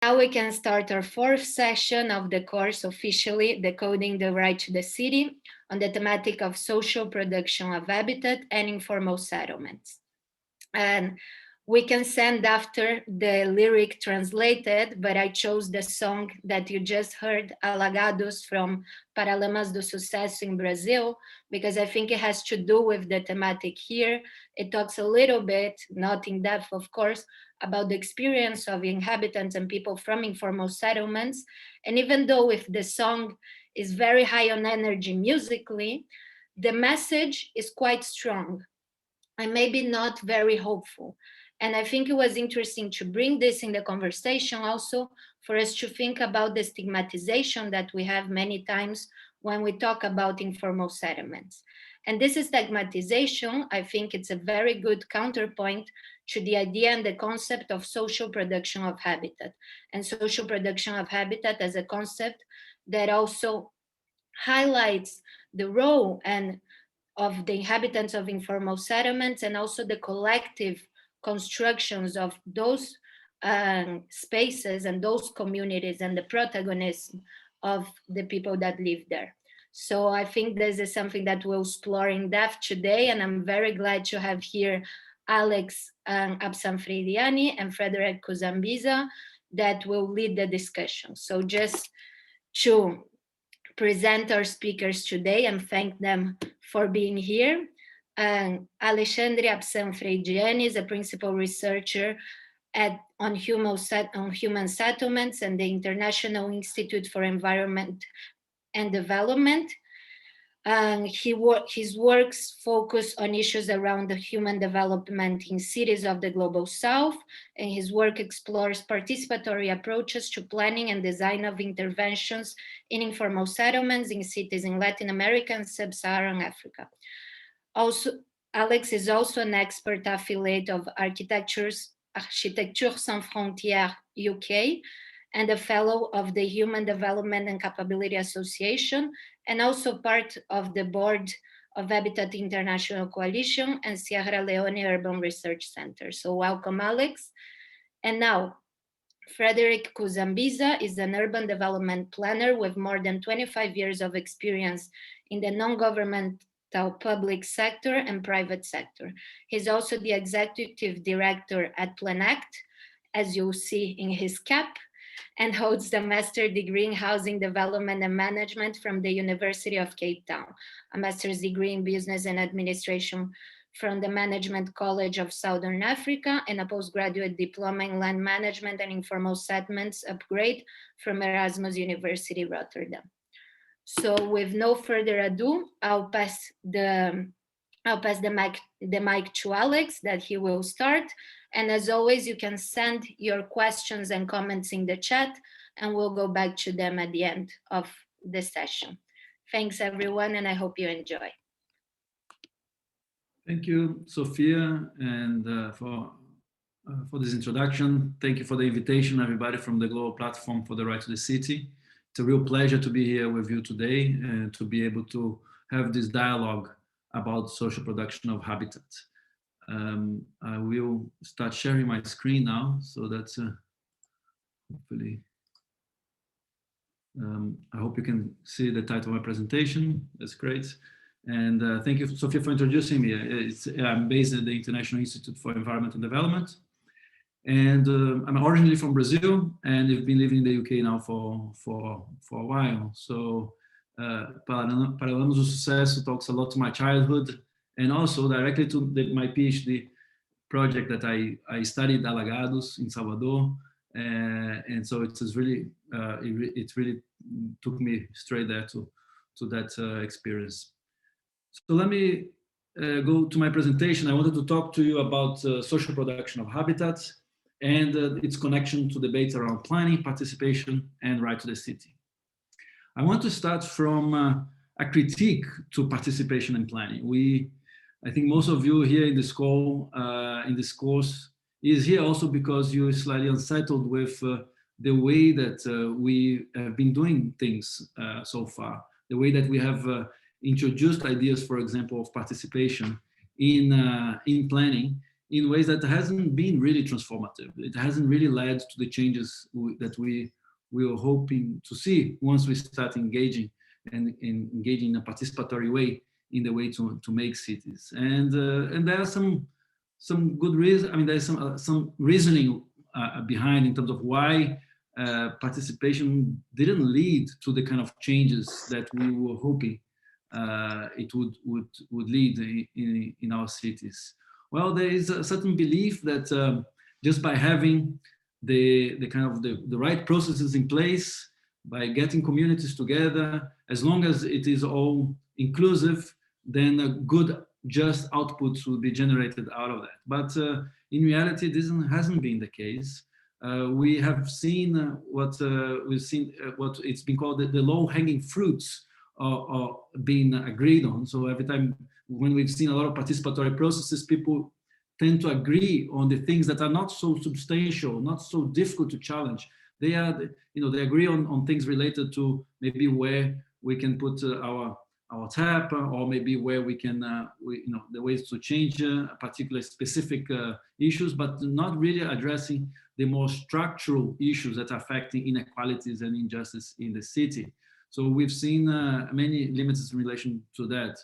Now we can start our fourth session of the course, officially Decoding the Right to the City, on the thematic of social production of habitat and informal settlements. And we can send after the lyric translated, but I chose the song that you just heard, Alagados, from Paralamas do Sucesso in Brazil, because I think it has to do with the thematic here. It talks a little bit, not in depth, of course, about the experience of inhabitants and people from informal settlements. And even though if the song is very high on energy musically, the message is quite strong and maybe not very hopeful. And I think it was interesting to bring this in the conversation also for us to think about the stigmatization that we have many times when we talk about informal settlements. And this stigmatization, I think it's a very good counterpoint to the idea and the concept of social production of habitat. And social production of habitat as a concept that also highlights the role and of the inhabitants of informal settlements and also the collective constructions of those spaces and those communities and the protagonism of the people that live there. So I think this is something that we'll explore in depth today, and I'm very glad to have here Alex Apsan Frediani and Frederic Kuzambiza that will lead the discussion. So just to present our speakers today and thank them for being here. Alexandre Apsan Frediani is a principal researcher on human settlements and the International Institute for Environment and Development. His works focus on issues around the human development in cities of the Global South, and his work explores participatory approaches to planning and design of interventions in informal settlements in cities in Latin America and Sub-Saharan Africa. Also, Alex is also an expert affiliate of Architecture Sans Frontières UK and a fellow of the Human Development and Capability Association, and also part of the board of Habitat International Coalition and Sierra Leone Urban Research Center. So welcome, Alex. And now, Frederic Kuzambiza is an urban development planner with more than 25 years of experience in the non-governmental public sector and private sector. He's also the executive director at PlanAct, as you'll see in his cap, and holds the master's degree in housing development and management from the University of Cape Town, a master's degree in business and administration from the Management College of Southern Africa, and a postgraduate diploma in land management and informal settlements upgrade from Erasmus University, Rotterdam. So with no further ado, I'll pass the mic to Alex, that he will start. And as always, you can send your questions and comments in the chat, and we'll go back to them at the end of the session. Thanks, everyone, and I hope you enjoy. Thank you, Sophia, and for this introduction. Thank you for the invitation, everybody from the Global Platform for the Right to the City. It's a real pleasure to be here with you today and to be able to have this dialogue about social production of habitat. I will start sharing my screen now, so that's hopefully, I hope you can see the title of my presentation. That's great. And thank you, Sophia, for introducing me. I'm based at the International Institute for Environment and Development. And I'm originally from Brazil, and I've been living in the UK now for a while. So Paralamas do Sucesso talks a lot to my childhood, and also directly to my PhD project that I studied Alagados in Salvador. And so it really took me straight there to that experience. So let me go to my presentation. I wanted to talk to you about social production of habitats and its connection to debates around planning, participation, and right to the city. I want to start from a critique to participation in planning. I think most of you here in this call, in this course, is here also because you're slightly unsettled with the way that we have been doing things so far, the way that we have introduced ideas, for example, of participation in planning in ways that hasn't been really transformative. It hasn't really led to the changes that we were hoping to see once we start engaging and engaging in a participatory way in the way to make cities. And there are some good reason. I mean, there's some reasoning behind in terms of why participation didn't lead to the kind of changes that we were hoping it would lead in our cities. Well, there is a certain belief that just by having the right processes in place, by getting communities together, as long as it is all inclusive, then a good, just outputs will be generated out of that. But in reality, this hasn't been the case. We have seen what it's been called the low-hanging fruits are being agreed on. So every time when we've seen a lot of participatory processes, people tend to agree on the things that are not so substantial, not so difficult to challenge. They agree on things related to maybe where we can put our tap, or maybe where we can, the ways to change particular specific issues, but not really addressing the more structural issues that are affecting inequalities and injustice in the city. So we've seen many limits in relation to that.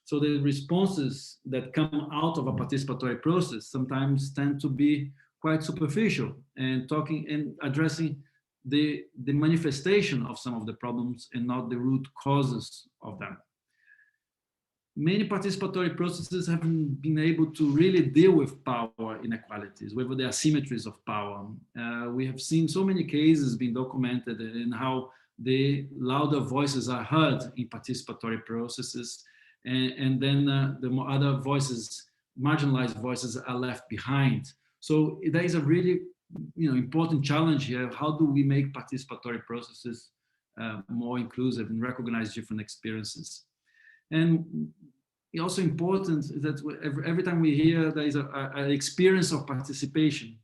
So the responses that come out of a participatory process sometimes tend to be quite superficial and talking and addressing the manifestation of some of the problems and not the root causes of them. Many participatory processes haven't been able to really deal with power inequalities, with the asymmetries of power. We have seen so many cases being documented in how the louder voices are heard in participatory processes, and then the more other voices, marginalized voices, are left behind. So there is a really important challenge here. How do we make participatory processes more inclusive and recognize different experiences? And also important is that every time we hear there is an experience of participation,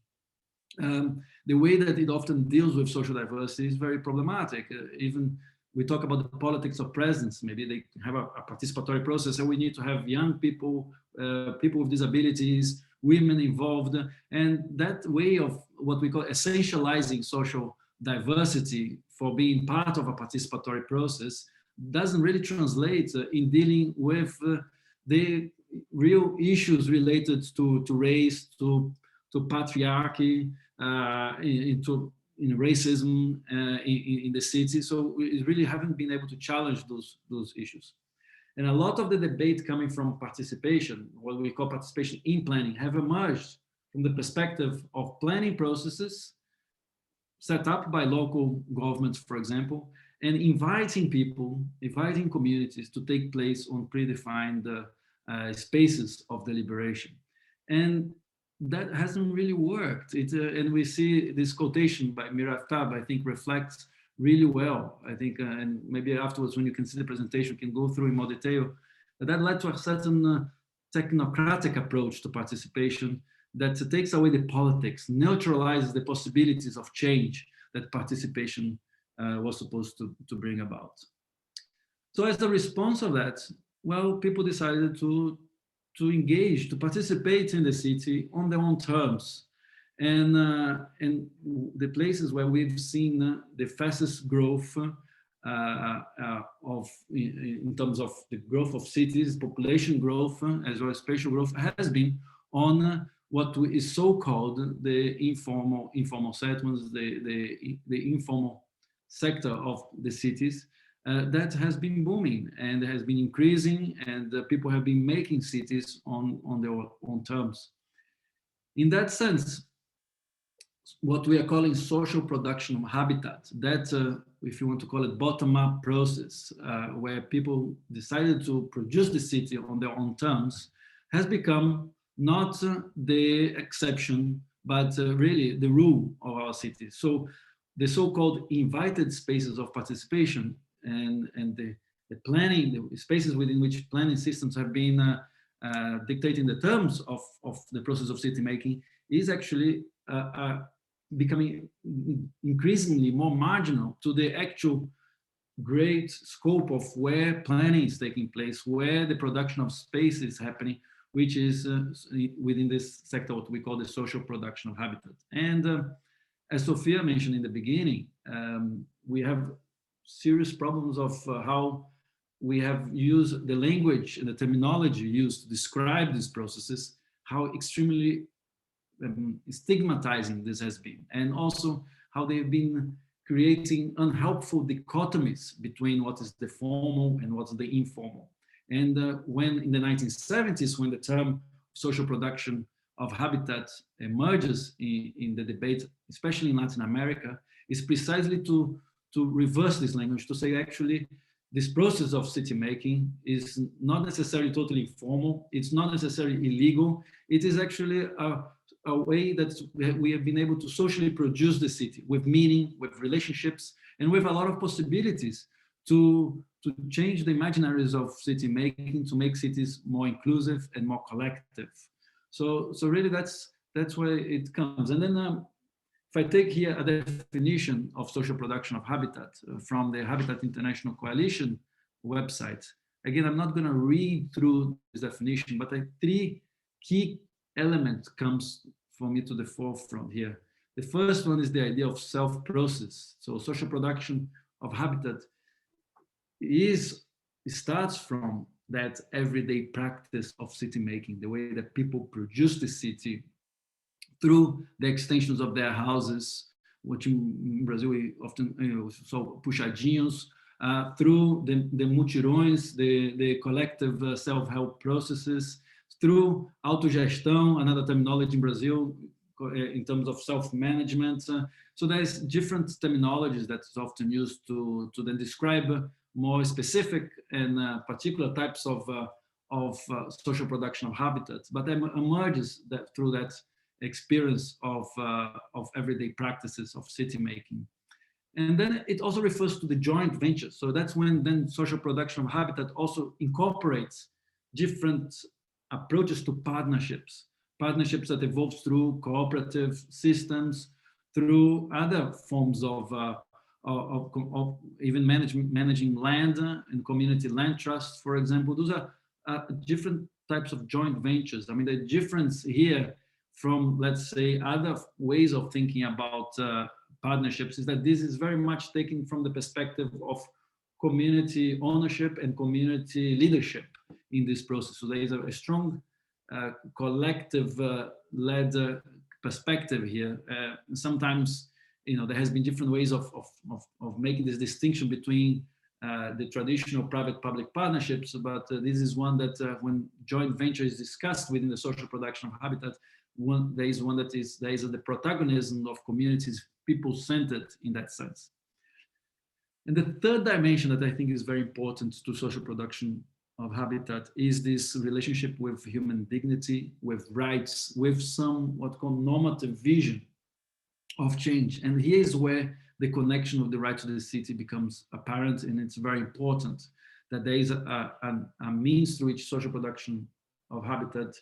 the way that it often deals with social diversity is very problematic. Even we talk about the politics of presence. Maybe they have a participatory process, and we need to have young people, people with disabilities, women involved, and that way of what we call essentializing social diversity for being part of a participatory process doesn't really translate in dealing with the real issues related to race, to patriarchy, into racism in the city. So we really haven't been able to challenge those issues. And a lot of the debate coming from participation, what we call participation in planning, have emerged from the perspective of planning processes set up by local governments, for example, and inviting people, inviting communities to take place on predefined spaces of deliberation. And that hasn't really worked. And we see this quotation by Miraftab, I think, reflects really well. I think, and maybe afterwards when you can see the presentation, we can go through in more detail, that led to a certain technocratic approach to participation that takes away the politics, neutralizes the possibilities of change that participation was supposed to bring about. So as a response of that, well, people decided to engage, to participate in the city on their own terms. And the places where we've seen the fastest growth in terms of the growth of cities, population growth, as well as spatial growth, has been on what is so-called the informal settlements, the informal sector of the cities. That has been booming and has been increasing, and people have been making cities on their own terms. In that sense, what we are calling social production of habitat, that, if you want to call it bottom-up process, where people decided to produce the city on their own terms, has become not the exception, but really the rule of our cities. So the so-called invited spaces of participation and the planning, the spaces within which planning systems have been dictating the terms of the process of city making, is actually becoming increasingly more marginal to the actual great scope of where planning is taking place, where the production of space is happening, which is within this sector, what we call the social production of habitat. And as Sophia mentioned in the beginning, we have serious problems of how we have used the language and the terminology used to describe these processes, how extremely stigmatizing this has been, and also how they've been creating unhelpful dichotomies between what is the formal and what's the informal. And when in the 1970s, when the term social production of habitat emerges in the debate, especially in Latin America, is precisely to reverse this language, to say actually this process of city making is not necessarily totally informal, it's not necessarily illegal, it is actually a way that we have been able to socially produce the city with meaning, with relationships, and with a lot of possibilities to change the imaginaries of city making, to make cities more inclusive and more collective. So really that's where it comes. And then if I take here a definition of social production of habitat from the Habitat International Coalition website, again, I'm not going to read through this definition, but three key elements comes for me to the forefront here. The first one is the idea of self-process. So social production of habitat starts from that everyday practice of city making, the way that people produce the city through the extensions of their houses, which in Brazil we often so puxadinhos, through the mutirões, the collective self-help processes, through autogestão, another terminology in Brazil in terms of self-management. So there's different terminologies that's often used to then describe more specific and particular types of social production of habitats, but then emerges that through that experience of everyday practices of city making. And then it also refers to the joint ventures. So that's when then social production of habitat also incorporates different approaches to partnerships that evolve through cooperative systems, through other forms of even managing land and community land trusts, for example. Those are different types of joint ventures. I mean, the difference here from, let's say, other ways of thinking about partnerships is that this is very much taken from the perspective of community ownership and community leadership in this process. So there is a strong collective-led perspective here. Sometimes, there has been different ways of making this distinction between the traditional private-public partnerships, but this is one that when joint venture is discussed within the social production of habitat, there is the protagonism of communities, people-centered in that sense. And the third dimension that I think is very important to social production of habitat is this relationship with human dignity, with rights, with some what called normative vision of change. And here is where the connection of the right to the city becomes apparent, and it's very important that there is a means through which social production of habitat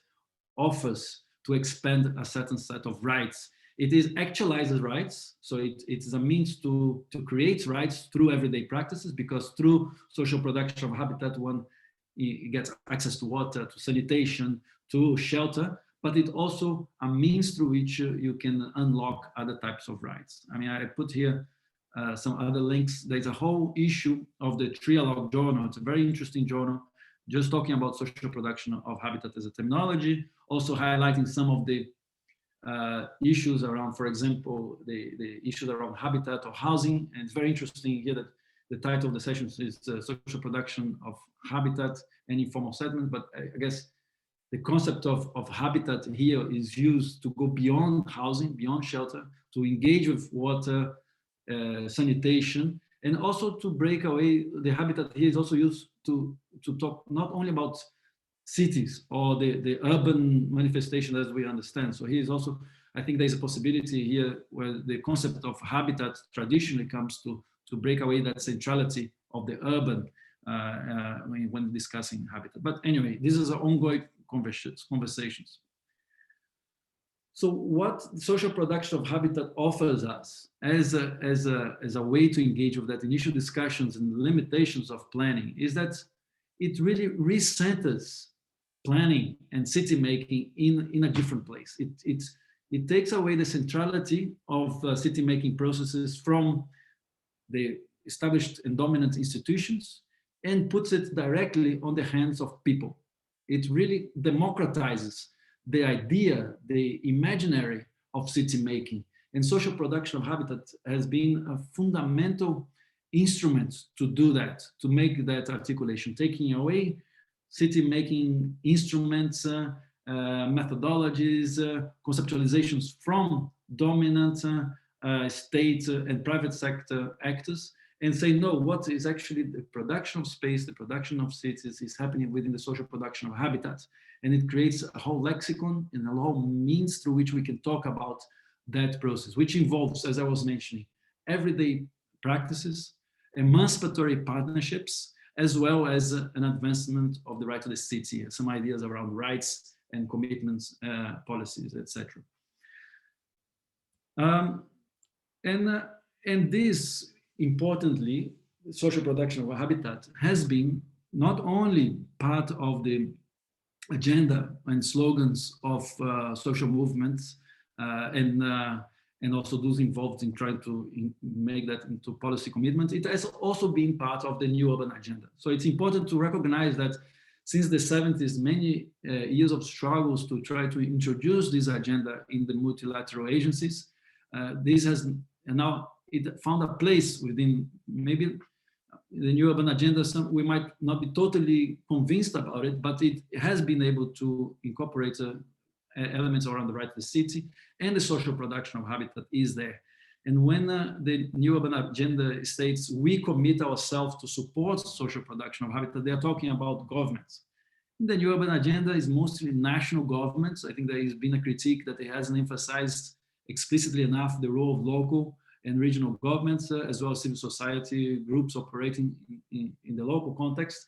offers to expand a certain set of rights. It is actualized rights, so it is a means to create rights through everyday practices, because through social production of habitat, one gets access to water, to sanitation, to shelter, but it also a means through which you can unlock other types of rights. I mean, I put here some other links. There's a whole issue of the Trialogue journal. It's a very interesting journal, just talking about social production of habitat as a terminology, also highlighting some of the issues around, for example, the issues around habitat or housing. And it's very interesting here that the title of the session is social production of habitat and informal settlement, but I guess the concept of habitat here is used to go beyond housing, beyond shelter, to engage with water, sanitation, and also to break away. The habitat here is also used to talk not only about cities or the urban manifestation as we understand. So here is also, I think there's a possibility here where the concept of habitat traditionally comes to break away that centrality of the urban when discussing habitat. But anyway, this is an ongoing conversations. So what social production of habitat offers us as a way to engage with that initial discussions and limitations of planning is that it really recenters planning and city making in a different place. It takes away the centrality of city making processes from the established and dominant institutions and puts it directly on the hands of people. It really democratizes the idea, the imaginary of city making. And social production of habitat has been a fundamental instrument to do that, to make that articulation, taking away city making instruments, methodologies, conceptualizations from dominant state and private sector actors, and say, no, what is actually the production of space, the production of cities is happening within the social production of habitat. And it creates a whole lexicon and a whole means through which we can talk about that process, which involves, as I was mentioning, everyday practices, emancipatory partnerships, as well as an advancement of the right to the city, some ideas around rights and commitments, policies, etc. And this, importantly, social production of a habitat has been not only part of the agenda and slogans of social movements and also those involved in trying to make that into policy commitment, it has also been part of the new urban agenda. So it's important to recognize that since the 70s, many years of struggles to try to introduce this agenda in the multilateral agencies, this has now, it found a place within maybe the new urban agenda. We might not be totally convinced about it, but it has been able to incorporate elements around the right to the city, and the social production of habitat is there. And when the new urban agenda states we commit ourselves to support social production of habitat, they are talking about governments. The new urban agenda is mostly national governments. I think there has been a critique that it hasn't emphasized explicitly enough the role of local and regional governments, as well as civil society groups operating in the local context,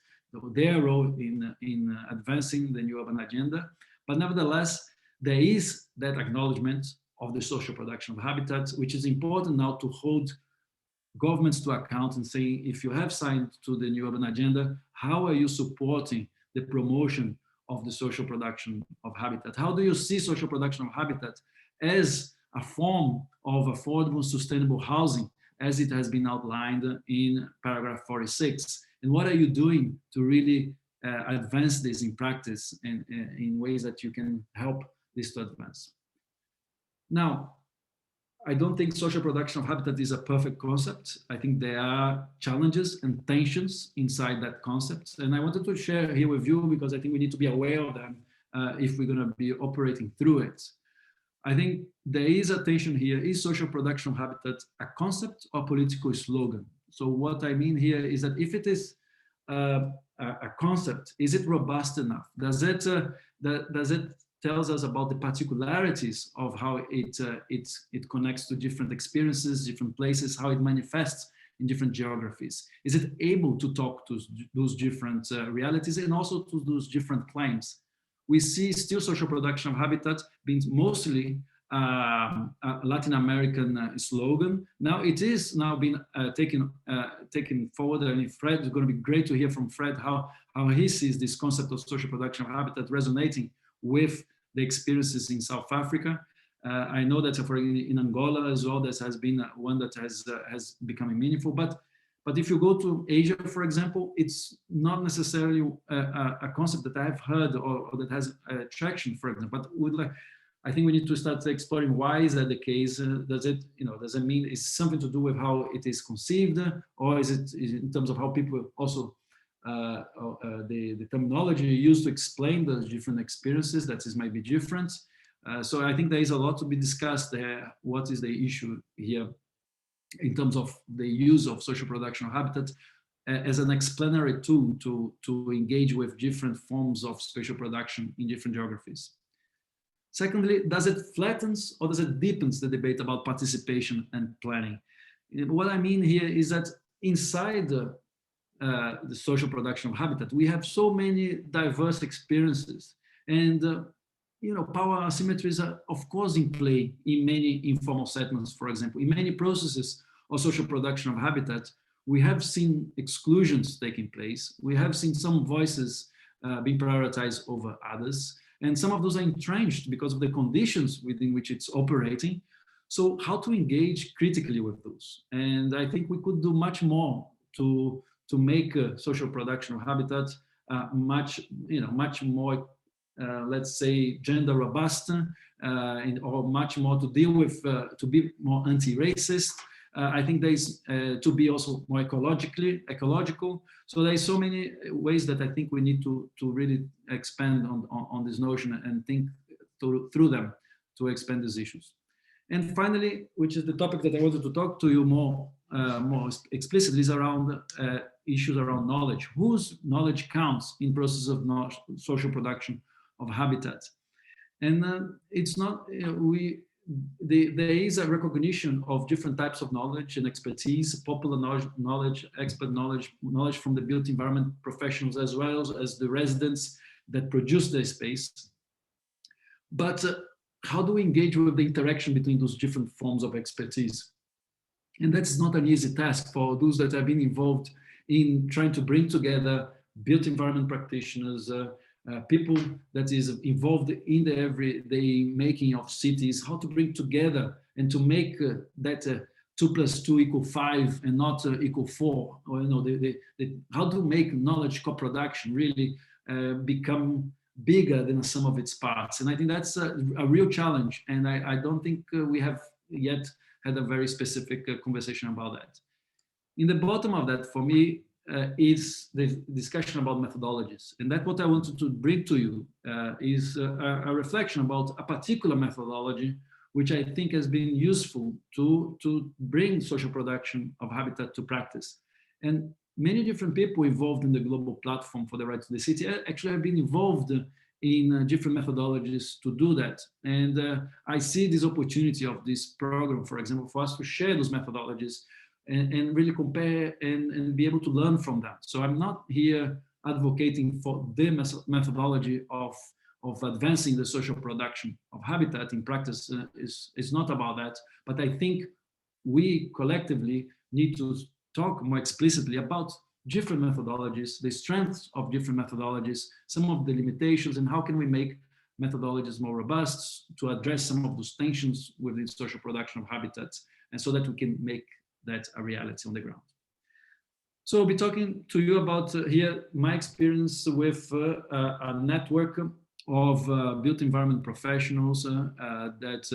their role in advancing the new urban agenda. But nevertheless, there is that acknowledgement of the social production of habitats, which is important now to hold governments to account and saying, if you have signed to the new urban agenda, how are you supporting the promotion of the social production of habitat? How do you see social production of habitat as a form of affordable, sustainable housing, as it has been outlined in paragraph 46? And what are you doing to really advance this in practice and in ways that you can help this to advance? Now, I don't think social production of habitat is a perfect concept. I think there are challenges and tensions inside that concept. And I wanted to share here with you because I think we need to be aware of them if we're going to be operating through it. I think there is a tension here. Is social production of habitat a concept or political slogan? So what I mean here is that if it is a concept, is it robust enough? Does it tells us about the particularities of how it connects to different experiences, different places, how it manifests in different geographies? Is it able to talk to those different realities and also to those different claims? We see still social production of habitat being mostly a Latin American slogan. Now it is now being taken forward, and Fred, it's going to be great to hear from Fred how he sees this concept of social production of habitat resonating with the experiences in South Africa. I know that in Angola as well, this has been one that has become meaningful. But if you go to Asia, for example, it's not necessarily a concept that I've heard or that has traction, for example. But I think we need to start exploring why is that the case. Does it mean it's something to do with how it is conceived, or is it in terms of how people also the terminology used to explain the different experiences that might be different. So I think there is a lot to be discussed there. What is the issue here in terms of the use of social production of habitat as an explanatory tool to engage with different forms of spatial production in different geographies? Secondly, does it flattens or does it deepens the debate about participation and planning? What I mean here is that inside the social production of habitat, we have so many diverse experiences, and power asymmetries are of course in play in many informal settlements. For example, in many processes of social production of habitat, we have seen exclusions taking place. We have seen some voices being prioritized over others. And some of those are entrenched because of the conditions within which it's operating. So how to engage critically with those? And I think we could do much more to make social production of habitat much more, let's say, gender robust, or much more to deal with, to be more anti-racist. I think there's to be also more ecological. So there's so many ways that I think we need to really expand on this notion and think through them to expand these issues. And finally, which is the topic that I wanted to talk to you more explicitly, is around issues around knowledge. Whose knowledge counts in process of social production of habitat? And it's not, there is a recognition of different types of knowledge and expertise, popular knowledge, expert knowledge from the built environment professionals, as well as the residents that produce the space. But how do we engage with the interaction between those different forms of expertise? And that's not an easy task for those that have been involved in trying to bring together built environment practitioners, people that is involved in the everyday making of cities, how to bring together and to make that 2 + 2 = 5 and not equal 4, or how to make knowledge co-production really become bigger than the sum of its parts. And I think that's a real challenge, and I don't think we have yet had a very specific conversation about that. In the bottom of that, for me, is the discussion about methodologies. And that what I wanted to bring to you is a reflection about a particular methodology, which I think has been useful to bring social production of habitat to practice. And many different people involved in the global platform for the right to the city actually have been involved in different methodologies to do that. And I see this opportunity of this program, for example, for us to share those methodologies and really compare and be able to learn from that. So I'm not here advocating for the methodology of advancing the social production of habitat in practice. It's not about that, but I think we collectively need to talk more explicitly about different methodologies, the strengths of different methodologies, some of the limitations, and how can we make methodologies more robust to address some of those tensions within social production of habitats, and so that we can make that a reality on the ground. So I'll be talking to you about here my experience with a network of built environment professionals that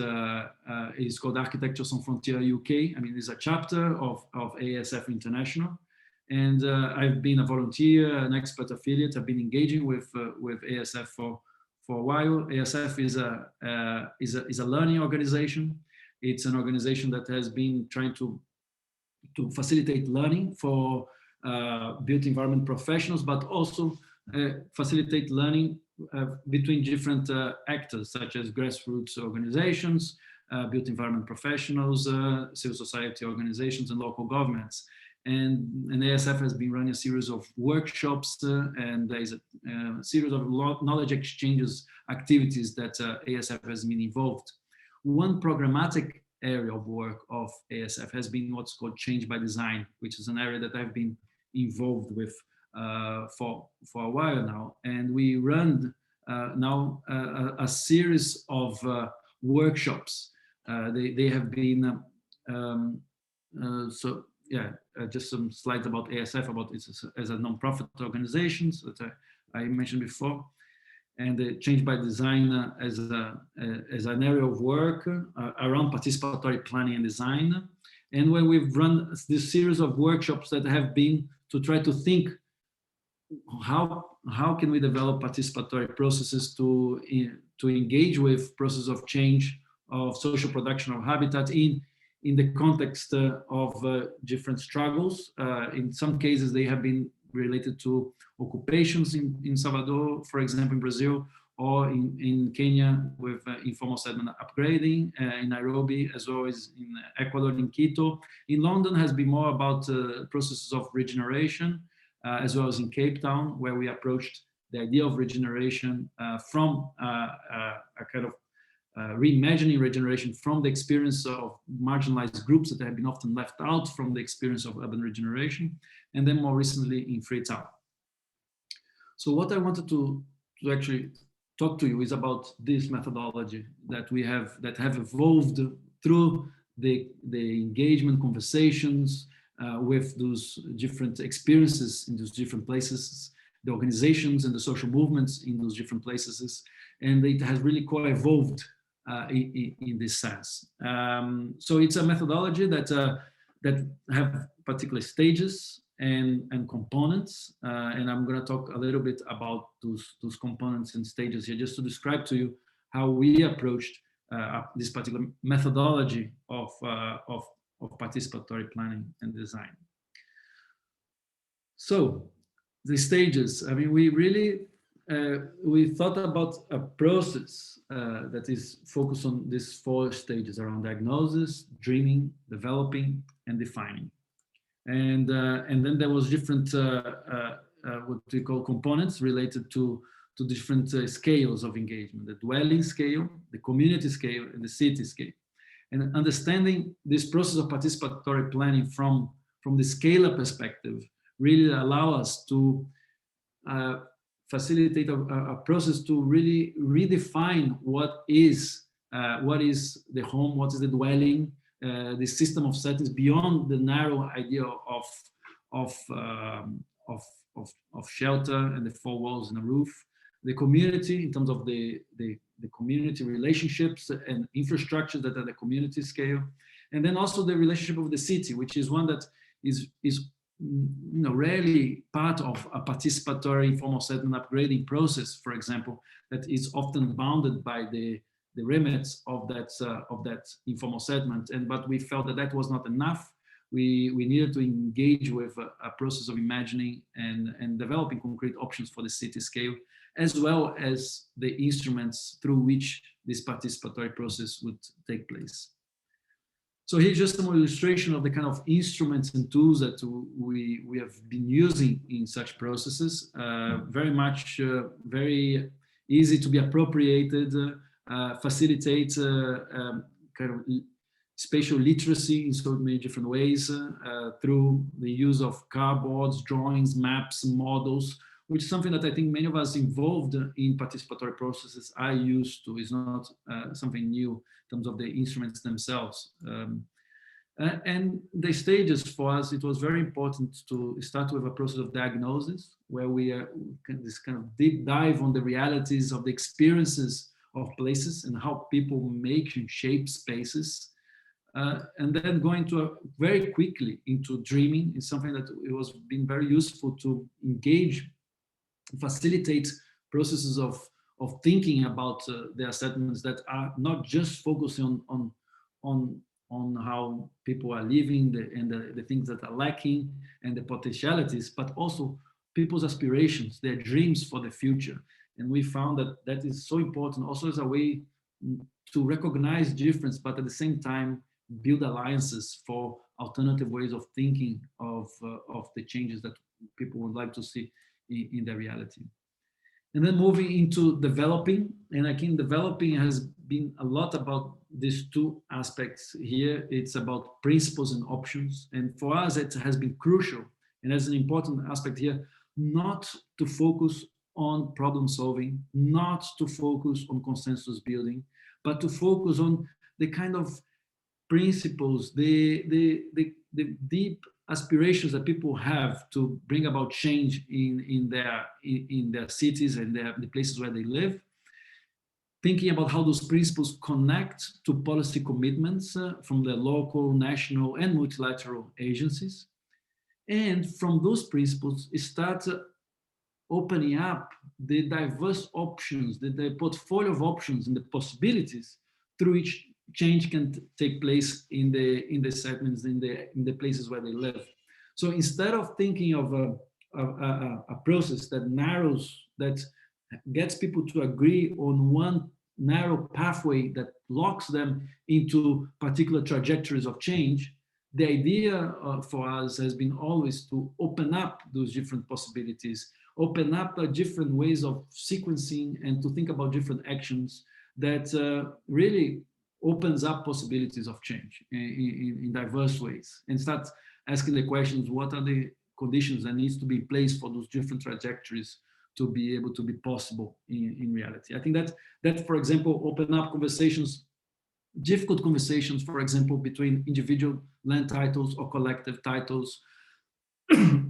is called Architecture Sans Frontières UK. I mean, it's a chapter of ASF International. And I've been a volunteer, an expert affiliate. I've been engaging with ASF for a while. ASF is a learning organization. It's an organization that has been trying to facilitate learning for built environment professionals, but also facilitate learning between different actors, such as grassroots organizations, built environment professionals, civil society organizations, and local governments. And ASF has been running a series of workshops, and there is a series of knowledge exchanges activities that ASF has been involved. One programmatic area of work of ASF has been what's called change by design, which is an area that I've been involved with for a while now. And we run now a series of workshops. They have been, just some slides about ASF, about it as a non-profit organization that I mentioned before. And the change by design as an area of work around participatory planning and design. And when we've run this series of workshops that have been to try to think how can we develop participatory processes to engage with process of change of social production of habitat in the context of different struggles. In some cases, they have been related to occupations in Salvador, for example, in Brazil, or in Kenya with informal settlement upgrading, in Nairobi, as well as in Ecuador, in Quito. In London has been more about processes of regeneration, as well as in Cape Town, where we approached the idea of regeneration from a kind of reimagining regeneration from the experience of marginalized groups that have been often left out from the experience of urban regeneration, and then more recently in Freetown. So what I wanted to actually talk to you is about this methodology that we have, that have evolved through the engagement conversations with those different experiences in those different places, the organizations and the social movements in those different places, and it has really co-evolved in this sense. So it's a methodology that have particular stages and components, and I'm going to talk a little bit about those components and stages here, just to describe to you how we approached this particular methodology of participatory planning and design. So the stages, I mean, we really we thought about a process that is focused on these 4 stages around diagnosis, dreaming, developing, and defining. And then there was different what we call components related to different scales of engagement: the dwelling scale, the community scale, and the city scale. And understanding this process of participatory planning from the scalar perspective really allow us to facilitate a process to really redefine what is the home, what is the dwelling, the system of settings beyond the narrow idea of shelter and the 4 walls and a roof, the community in terms of the community relationships and infrastructure that are at the community scale, and then also the relationship of the city, which is one that is rarely part of a participatory informal settlement upgrading process, for example, that is often bounded by the remits of that informal settlement. But we felt that was not enough. We needed to engage with a process of imagining and developing concrete options for the city scale, as well as the instruments through which this participatory process would take place. So here's just an illustration of the kind of instruments and tools that we have been using in such processes. Very much, very easy to be appropriated, facilitate kind of spatial literacy in so many different ways through the use of cardboards, drawings, maps, models, which is something that I think many of us involved in participatory processes are used to. It's not something new in terms of the instruments themselves. And the stages for us, it was very important to start with a process of diagnosis, where we are this kind of deep dive on the realities of the experiences of places and how people make and shape spaces. And then going to very quickly into dreaming is something that it was been very useful to engage, facilitate processes of thinking about the assessments that are not just focusing on how people are living the things that are lacking and the potentialities, but also people's aspirations, their dreams for the future. And we found that is so important also as a way to recognize difference, but at the same time build alliances for alternative ways of thinking of the changes that people would like to see in their reality. And then moving into developing, and I think developing has been a lot about these 2 aspects here. It's about principles and options. And for us, it has been crucial, and as an important aspect here, not to focus on problem solving, not to focus on consensus building, but to focus on the kind of principles, the deep aspirations that people have to bring about change in their cities and the places where they live. Thinking about how those principles connect to policy commitments from the local, national, and multilateral agencies. And from those principles, start opening up the diverse options, the portfolio of options and the possibilities through which change can take place in the segments, in the places where they live. So instead of thinking of a process that narrows, that gets people to agree on one narrow pathway that locks them into particular trajectories of change, the idea for us has been always to open up those different possibilities, open up different ways of sequencing, and to think about different actions that really opens up possibilities of change in diverse ways, and start asking the questions: what are the conditions that needs to be in place for those different trajectories to be able to be possible in reality. I think that, for example, open up conversations, difficult conversations, for example, between individual land titles or collective titles,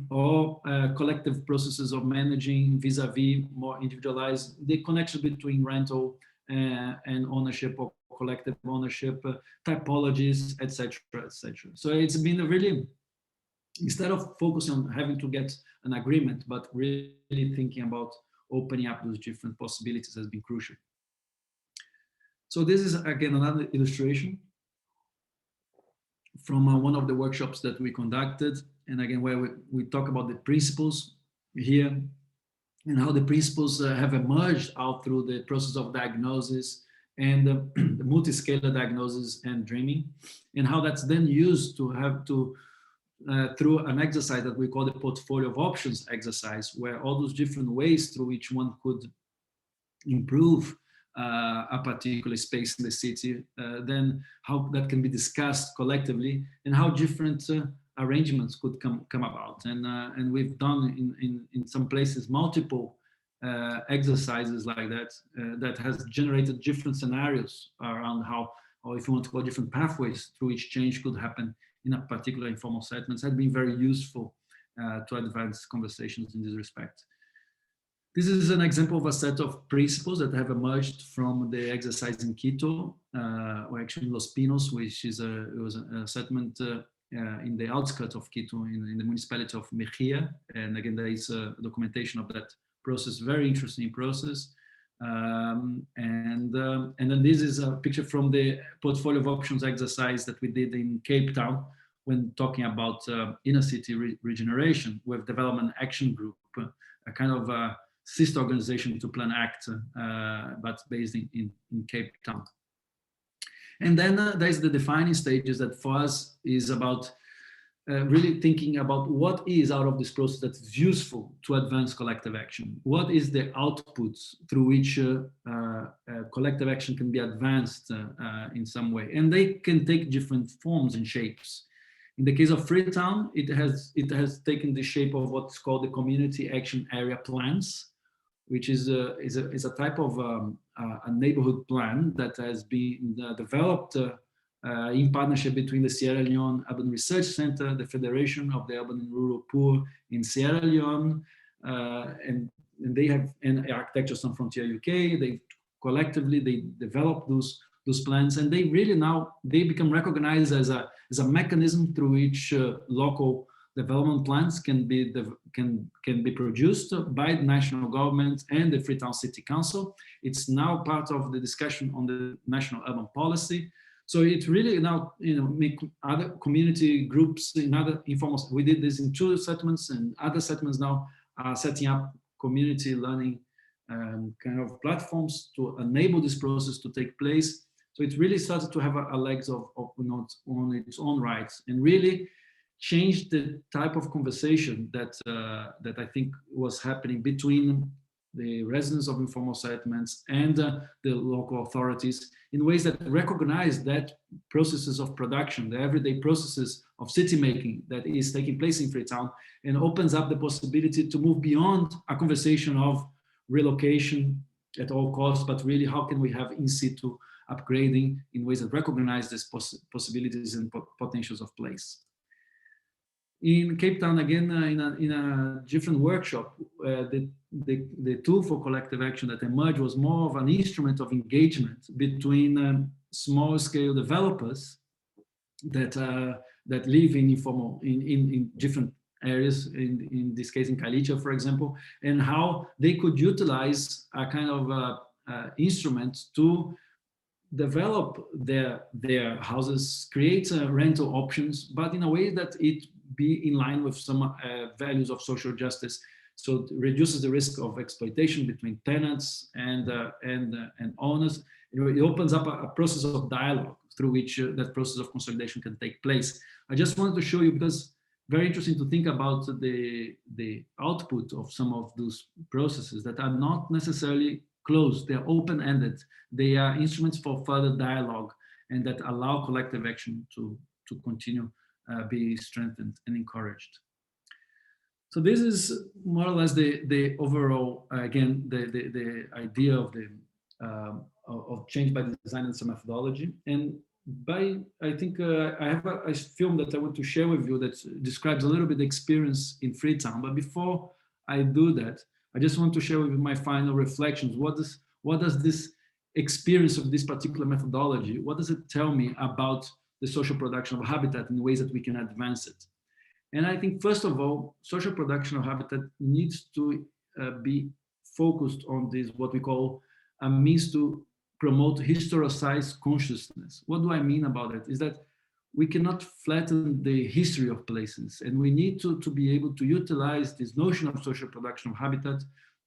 or collective processes of managing vis-a-vis more individualized, the connection between rental and ownership or collective ownership, typologies, etc., etc. So it's been a really, instead of focusing on having to get an agreement, but really thinking about opening up those different possibilities has been crucial. So this is again another illustration from one of the workshops that we conducted, and again where we talk about the principles here and how the principles have emerged out through the process of diagnosis and the multi-scalar diagnosis and dreaming, and how that's then used to have to through an exercise that we call the portfolio of options exercise, where all those different ways through which one could improve a particular space in the city, then how that can be discussed collectively and how different arrangements could come about. And we've done in some places multiple exercises like that that has generated different scenarios around how, or if you want to call different pathways through which change could happen in a particular informal settlements, had been very useful to advance conversations in this respect. This is an example of a set of principles that have emerged from the exercise in Quito, or actually in Los Pinos, which is it was a settlement in the outskirts of Quito, in the municipality of Mejía. And again, there is a documentation of that process, very interesting process. And then this is a picture from the portfolio of options exercise that we did in Cape Town when talking about inner city regeneration with Development Action Group, a kind of sister organization to Plan Act, but based in Cape Town. And then there's the defining stages that for us is about really thinking about what is out of this process that is useful to advance collective action. What is the outputs through which collective action can be advanced in some way? And they can take different forms and shapes. In the case of Freetown, it has taken the shape of what's called the Community Action Area Plans, which is a type of a neighborhood plan that has been developed in partnership between the Sierra Leone Urban Research Center, the Federation of the Urban and Rural Poor in Sierra Leone, and they have, and Architecture Sans Frontières UK. They collectively develop those plans, and they really now they become recognized as a mechanism through which local development plans can be produced by the national government and the Freetown City Council. It's now part of the discussion on the national urban policy. So it really now, make other community groups in other informal. We did this in 2 settlements, and other settlements now are setting up community learning kind of platforms to enable this process to take place. So it really started to have a legs of not on its own rights, and really changed the type of conversation that I think was happening between the residents of informal settlements and the local authorities in ways that recognize that processes of production, the everyday processes of city making that is taking place in Freetown, and opens up the possibility to move beyond a conversation of relocation at all costs, but really how can we have in situ upgrading in ways that recognize these possibilities and potentials of place. In Cape Town, again, in a different workshop, the tool for collective action that emerged was more of an instrument of engagement between small-scale developers that live in informal in different areas. In this case, in Calicha, for example, and how they could utilize a kind of instrument to develop their houses, create rental options, but in a way that it be in line with some values of social justice. So it reduces the risk of exploitation between tenants and owners. It opens up a process of dialogue through which that process of consolidation can take place. I just wanted to show you, because very interesting to think about the output of some of those processes that are not necessarily closed, they're open-ended. They are instruments for further dialogue and that allow collective action to continue be strengthened and encouraged. So this is more or less the overall, again, the idea of the of change by design and some methodology. And I think I have a film that I want to share with you that describes a little bit the experience in Freetown. But before I do that, I just want to share with you my final reflections. What does this experience of this particular methodology, what does it tell me about the social production of habitat in ways that we can advance it? And I think, first of all, social production of habitat needs to be focused on this, what we call a means to promote historicized consciousness. What do I mean about it? Is that we cannot flatten the history of places, and we need to be able to utilize this notion of social production of habitat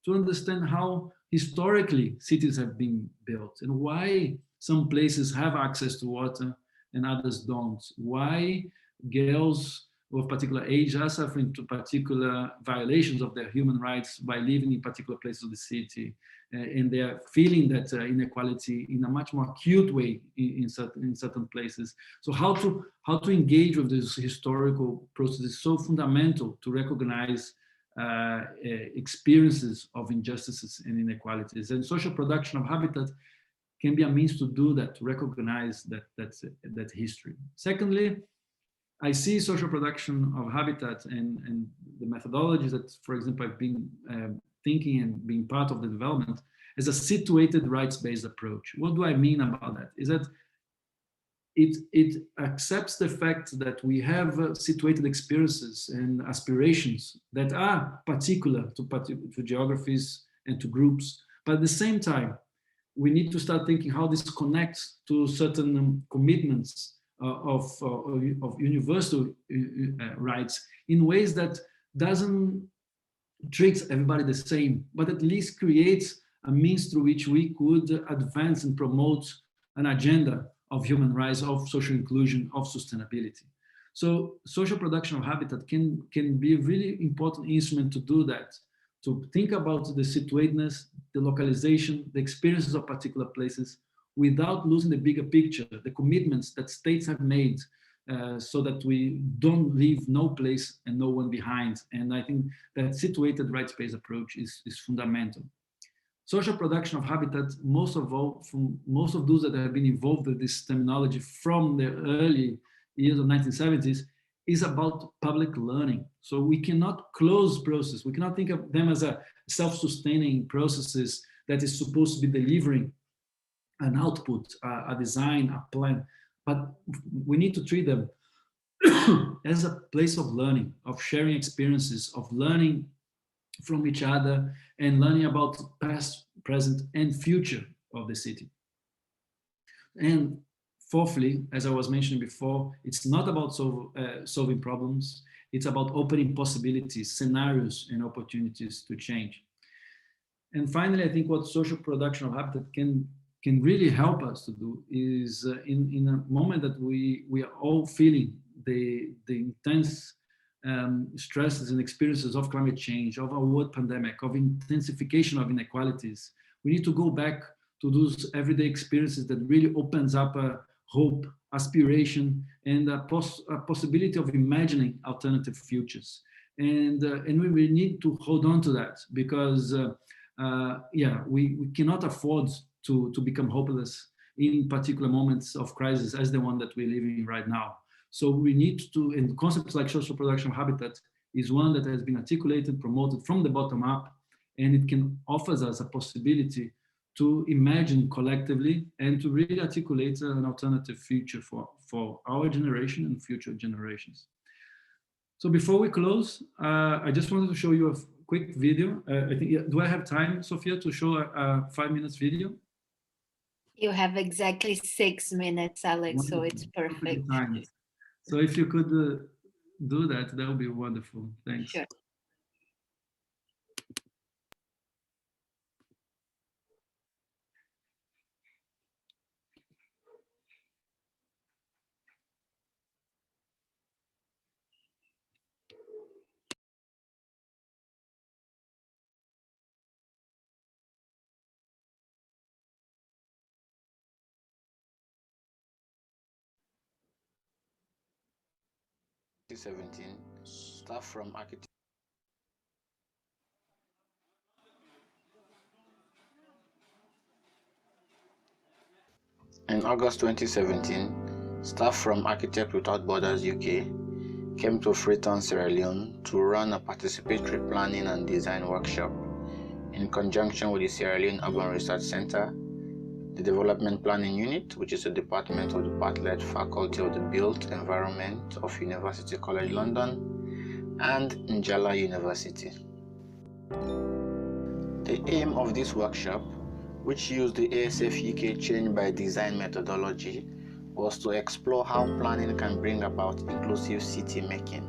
to understand how historically cities have been built and why some places have access to water and others don't. Why girls of particular age are suffering to particular violations of their human rights by living in particular places of the city, and they are feeling that inequality in a much more acute way in certain places. So how to engage with this historical process is so fundamental to recognize experiences of injustices and inequalities. And social production of habitat can be a means to do that, to recognize that history. Secondly, I see social production of habitat and the methodologies that, for example, I've been thinking and being part of the development as a situated rights-based approach. What do I mean about that? Is that it accepts the fact that we have situated experiences and aspirations that are particular to geographies and to groups, but at the same time, we need to start thinking how this connects to certain commitments of universal rights in ways that doesn't treat everybody the same, but at least creates a means through which we could advance and promote an agenda of human rights, of social inclusion, of sustainability. So social production of habitat can be a really important instrument to do that, to think about the situatedness, the localization, the experiences of particular places, without losing the bigger picture, the commitments that states have made, so that we don't leave no place and no one behind. And I think that situated rights-based approach is fundamental. Social production of habitat, most of those that have been involved with this terminology from the early years of 1970s, is about public learning. So we cannot close process. We cannot think of them as a self-sustaining processes that is supposed to be delivering an output, a design, a plan, but we need to treat them as a place of learning, of sharing experiences, of learning from each other and learning about past, present, and future of the city. And fourthly, as I was mentioning before, it's not about solving problems, it's about opening possibilities, scenarios, and opportunities to change. And finally, I think what social production of habitat can really help us to do is in a moment that we are all feeling the intense stresses and experiences of climate change, of a world pandemic, of intensification of inequalities, we need to go back to those everyday experiences that really opens up a hope, aspiration, and a possibility of imagining alternative futures. And we need to hold on to that because we cannot afford to become hopeless in particular moments of crisis as the one that we're living right now. So we need to, and concepts like social production of habitat is one that has been articulated, promoted from the bottom up, and it can offer us a possibility to imagine collectively and to really articulate an alternative future for our generation and future generations. So before we close, I just wanted to show you a quick video. I think, do I have time, Sophia, to show a 5 minutes video? You have exactly 6 minutes, Alex, Wonderful. so it's perfect. So if you could do that, that would be wonderful. Thanks. Sure. Staff from architecture. In August 2017, staff from Architects Without Borders UK came to Freetown, Sierra Leone to run a participatory planning and design workshop in conjunction with the Sierra Leone Urban Research Center, the Development Planning Unit, which is a department of the Bartlett Faculty of the Built Environment of University College London, and Njala University. The aim of this workshop, which used the ASF-UK Change by Design methodology, was to explore how planning can bring about inclusive city making.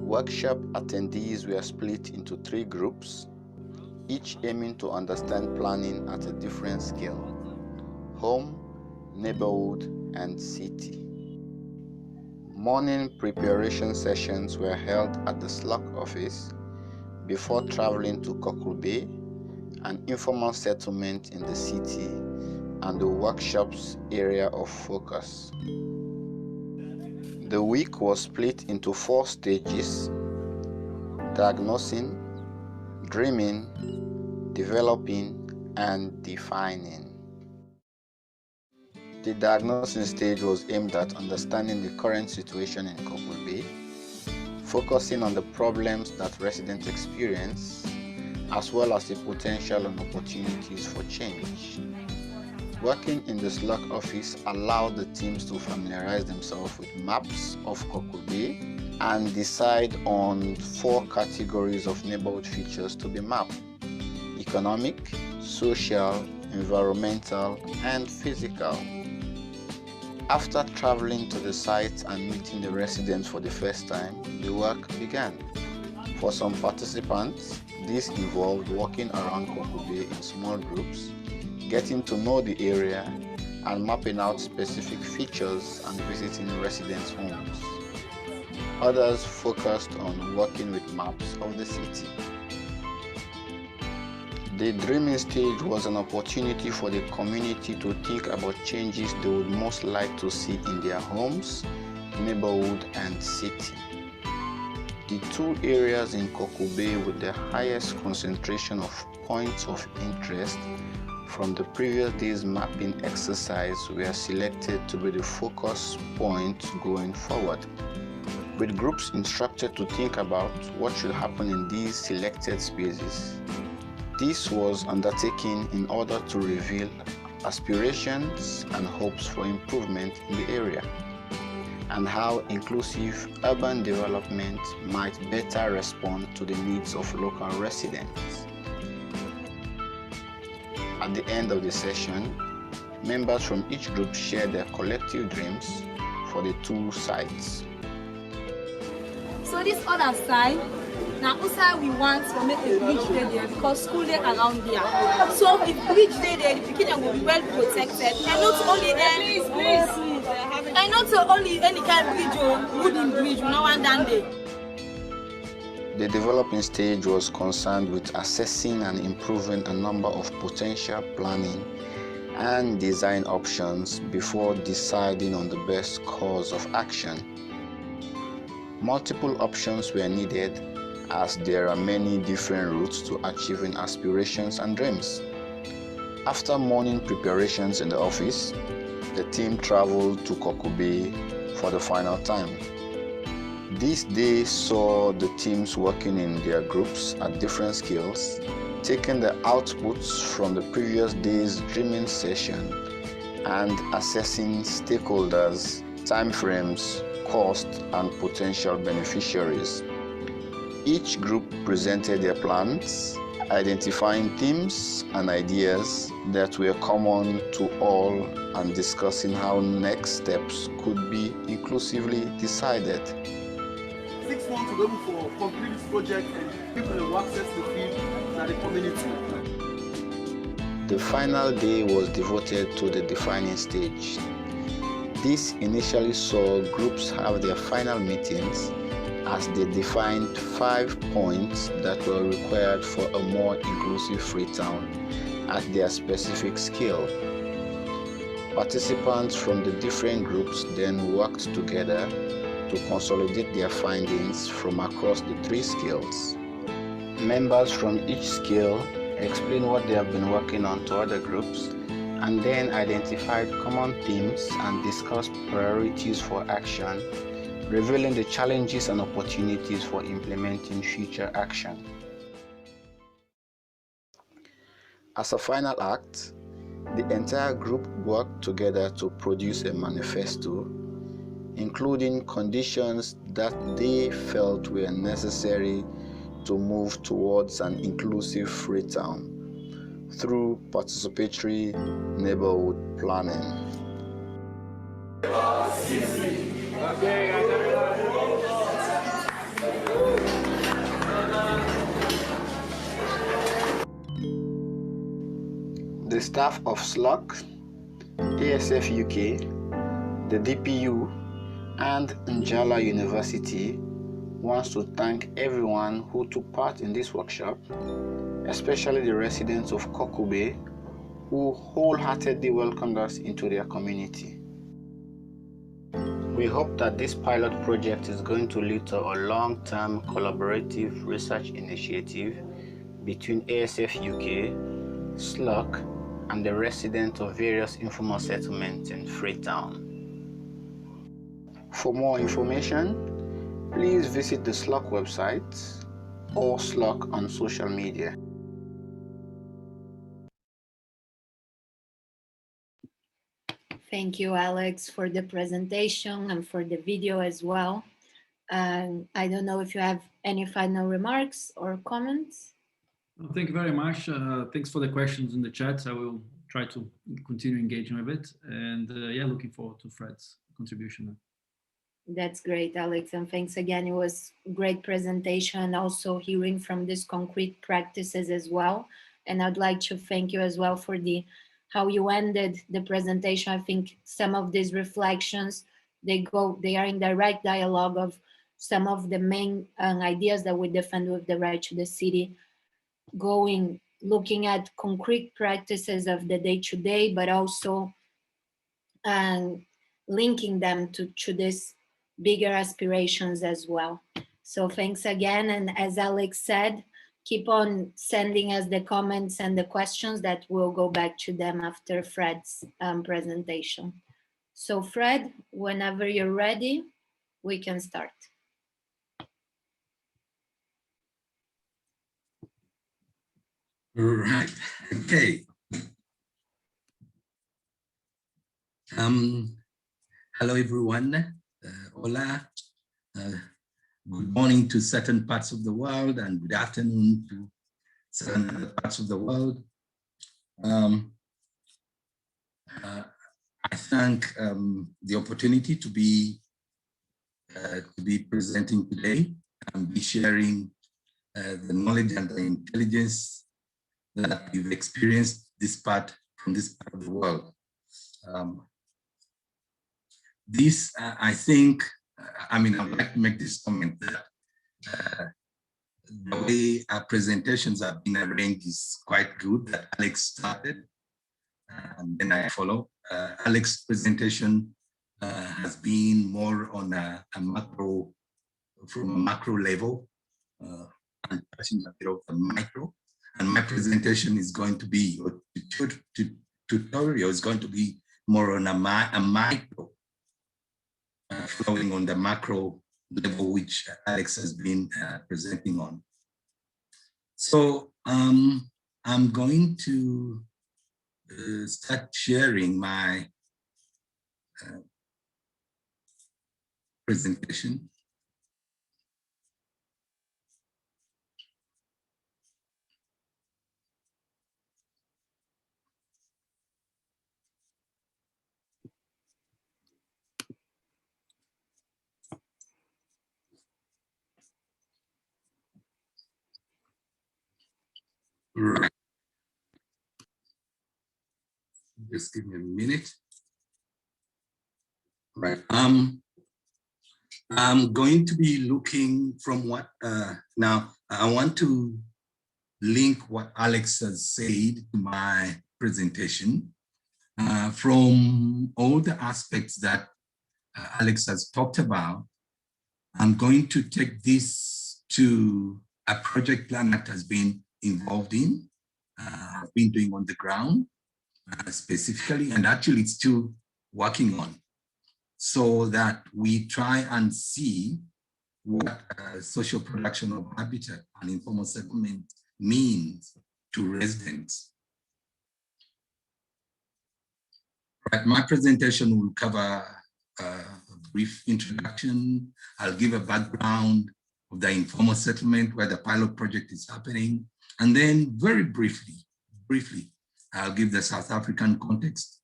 Workshop attendees were split into 3 groups, each aiming to understand planning at a different scale: home, neighborhood, and city. Morning preparation sessions were held at the SLUC office before traveling to Kokurbe, an informal settlement in the city and the workshop's area of focus. The week was split into 4 stages: diagnosing, dreaming, developing, and defining. The diagnosing stage was aimed at understanding the current situation in Kokurbe, focusing on the problems that residents experience, as well as the potential and opportunities for change. Working in the SLUC office allowed the teams to familiarize themselves with maps of Kokurbe and decide on 4 categories of neighborhood features to be mapped: economic, social, environmental, and physical. After traveling to the site and meeting the residents for the first time, the work began. For some participants, this involved walking around Kokurbe in small groups, getting to know the area, and mapping out specific features and visiting residents' homes. Others focused on working with maps of the city. The dreaming stage was an opportunity for the community to think about changes they would most like to see in their homes, neighborhood, and city. The 2 areas in Kokurbe with the highest concentration of points of interest from the previous day's mapping exercise were selected to be the focus points going forward, with groups instructed to think about what should happen in these selected spaces. This was undertaken in order to reveal aspirations and hopes for improvement in the area, and how inclusive urban development might better respond to the needs of local residents. At the end of the session, members from each group shared their collective dreams for the 2 sites. So this other side, now outside we want to make a bridge there because school day around there. So if bridge there, the kids will be well protected. And not only and not only any kind of bridge or wooden bridge, no one done there. The developing stage was concerned with assessing and improving a number of potential planning and design options before deciding on the best course of action. Multiple options were needed, as there are many different routes to achieving aspirations and dreams. After morning preparations in the office, the team traveled to Kokurbe for the final time. This day saw the teams working in their groups at different scales, taking the outputs from the previous day's dreaming session and assessing stakeholders, timeframes, cost, and potential beneficiaries. Each group presented their plans, identifying themes and ideas that were common to all and discussing how next steps could be inclusively decided. 6 months to be able to complete this project and people will access the field and the community. The final day was devoted to the defining stage. This initially saw groups have their final meetings as they defined 5 points that were required for a more inclusive Freetown at their specific scale. Participants from the different groups then worked together to consolidate their findings from across the 3 scales. Members from each scale explain what they have been working on to other groups and then identified common themes and discussed priorities for action, revealing the challenges and opportunities for implementing future action. As a final act, the entire group worked together to produce a manifesto, including conditions that they felt were necessary to move towards an inclusive Freetown through participatory neighborhood planning. The staff of SLUC, ASF-UK, the DPU, and Njala University wants to thank everyone who took part in this workshop, especially the residents of Kokube, who wholeheartedly welcomed us into their community. We hope that this pilot project is going to lead to a long-term collaborative research initiative between ASF-UK, SLUC, and the residents of various informal settlements in Freetown. For more information, please visit the SLUC website or SLUC on social media. Thank you, Alex, for the presentation and for the video as well. I don't know if you have any final remarks or comments. Thank you very much. Thanks for the questions in the chat. I will try to continue engaging with it. And yeah, looking forward to Fred's contribution. That's great, Alex, and thanks again. It was a great presentation, and also hearing from these concrete practices as well. And I'd like to thank you as well for how you ended the presentation. I think some of these reflections, they are in direct dialogue of some of the main ideas that we defend with the right to the city, looking at concrete practices of the day-to-day, but also linking them to this bigger aspirations as well. So thanks again. And as Alex said, keep on sending us the comments and the questions that we'll go back to them after Fred's presentation. So Fred, whenever you're ready, we can start. Right, okay. Hello everyone, hola. Good morning to certain parts of the world and good afternoon to certain other parts of the world. I thank the opportunity to be presenting today and be sharing the knowledge and the intelligence that we've experienced from this part of the world. I think, I would like to make this comment that the way our presentations have been arranged is quite good, that Alex started and then I follow. Alex's presentation has been more on from a macro level and touching a bit of the micro. And my presentation is going to be, or tutorial is going to be more on a micro, flowing on the macro level, which Alex has been presenting on. So I'm going to start sharing my presentation. Right. Just give me a minute. Right. I'm going to be looking from what now I want to link what Alex has said to my presentation from all the aspects that Alex has talked about. I'm going to take this to a project plan that has been involved in, been doing on the ground. specifically, and actually it's still working on, so that we try and see what social production of habitat and informal settlement means to residents. Right, my presentation will cover a brief introduction. I'll give a background of the informal settlement where the pilot project is happening. And then very briefly, I'll give the South African context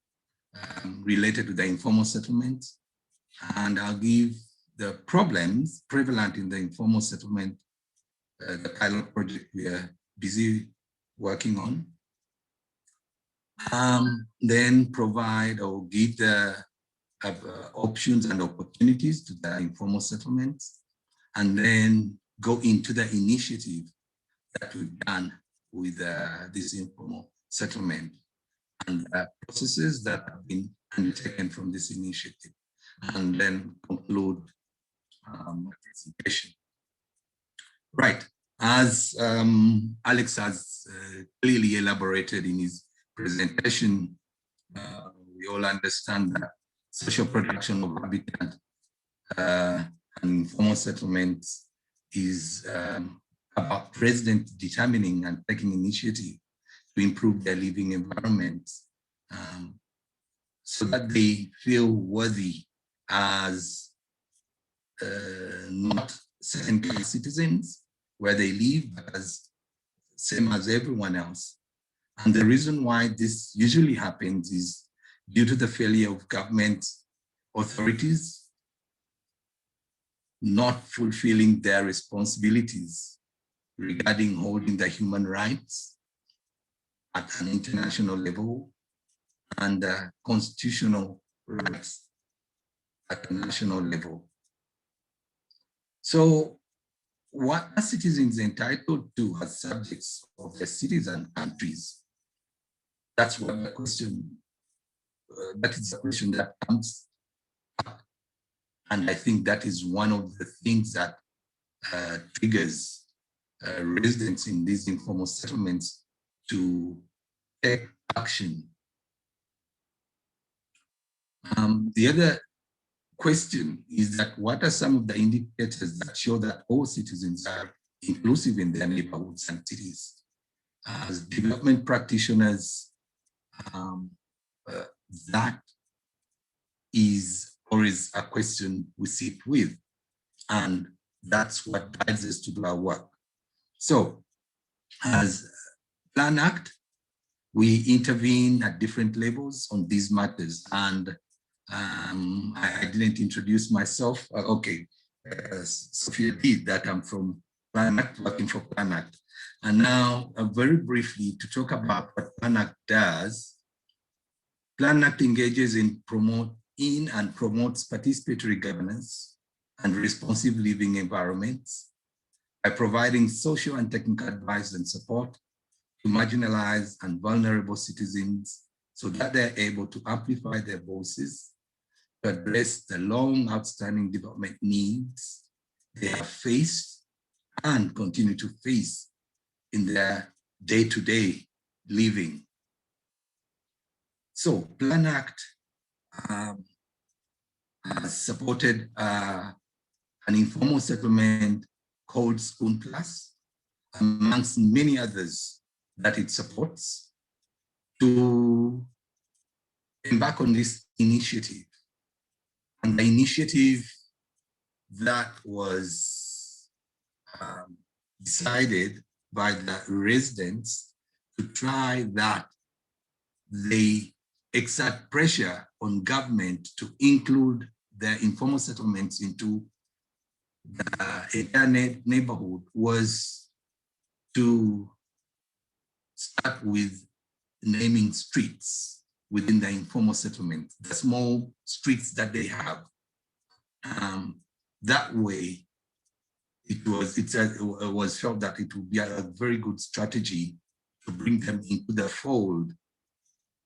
related to the informal settlement. And I'll give the problems prevalent in the informal settlement, the pilot project we are busy working on. Then provide or give the options and opportunities to the informal settlements, and then go into the initiative that we've done with this informal settlement and processes that have been undertaken from this initiative, and then conclude my presentation. Right, as Alex has clearly elaborated in his presentation, we all understand that social production of habitat and informal settlements is about residents determining and taking initiative to improve their living environments so that they feel worthy as not second-class citizens where they live, but as same as everyone else. And the reason why this usually happens is due to the failure of government authorities not fulfilling their responsibilities regarding holding the human rights at an international level and constitutional rights at a national level. So what are citizens entitled to as subjects of their cities and countries? That's what the question, that is the question that comes up. And I think that is one of the things that triggers residents in these informal settlements to take action. The other question is that what are some of the indicators that show that all citizens are inclusive in their neighborhoods and cities? As development practitioners, that is always a question we sit with, and that's what guides us to do our work. So as Plan Act, we intervene at different levels on these matters, and I didn't introduce myself. Sophia did that. I'm from Plan Act, working for Plan Act. And now, very briefly, to talk about what Plan Act does. Plan Act engages in and promotes participatory governance and responsive living environments by providing social and technical advice and support to marginalized and vulnerable citizens so that they're able to amplify their voices to address the long outstanding development needs they have faced and continue to face in their day-to-day living. So Plan Act has supported an informal settlement called Spoon Plus, amongst many others that it supports, to embark on this initiative. And the initiative that was decided by the residents to try that they exert pressure on government to include their informal settlements into the entire neighborhood was to start with naming streets within the informal settlement, the small streets that they have. That way, it was felt that it would be a very good strategy to bring them into the fold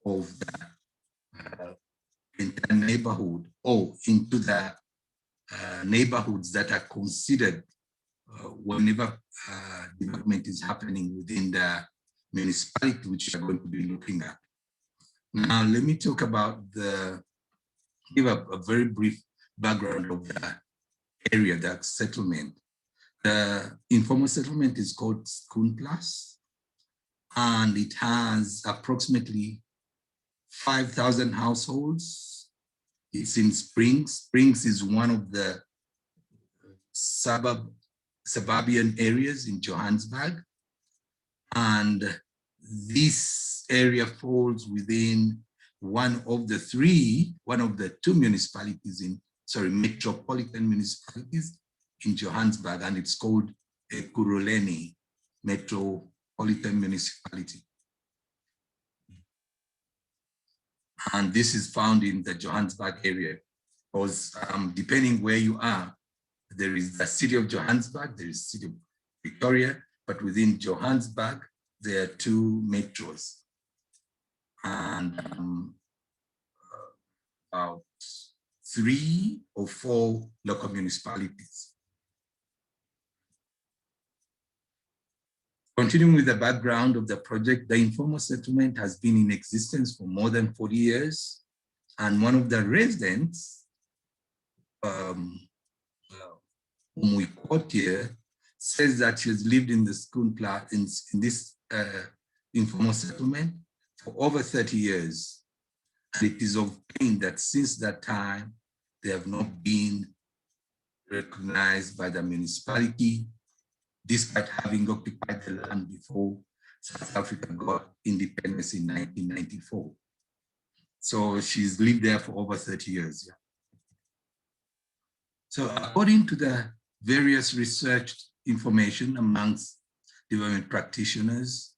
of the entire neighborhood, or into the neighborhoods that are considered whenever development is happening within the municipality, which we are going to be looking at. Now, let me talk about give a very brief background of the area, that settlement. The informal settlement is called Schoon Plus, and it has approximately 5,000 households. It's in Springs. Springs is one of the suburban areas in Johannesburg. And this area falls within one of the two municipalities metropolitan municipalities in Johannesburg, and it's called Ekurhuleni Metropolitan Municipality. And this is found in the Johannesburg area, because depending where you are, there is the city of Johannesburg, there is the city of Victoria, but within Johannesburg, there are two metros. And about 3 or 4 local municipalities. Continuing with the background of the project, the informal settlement has been in existence for more than 40 years. And one of the residents, whom we quote here, says that she has lived in the Schoon Plus, in this informal settlement for over 30 years. And it is obtained that since that time, they have not been recognized by the municipality, despite having occupied the land before South Africa got independence in 1994. So she's lived there for over 30 years. Yeah. So according to the various researched information amongst development practitioners,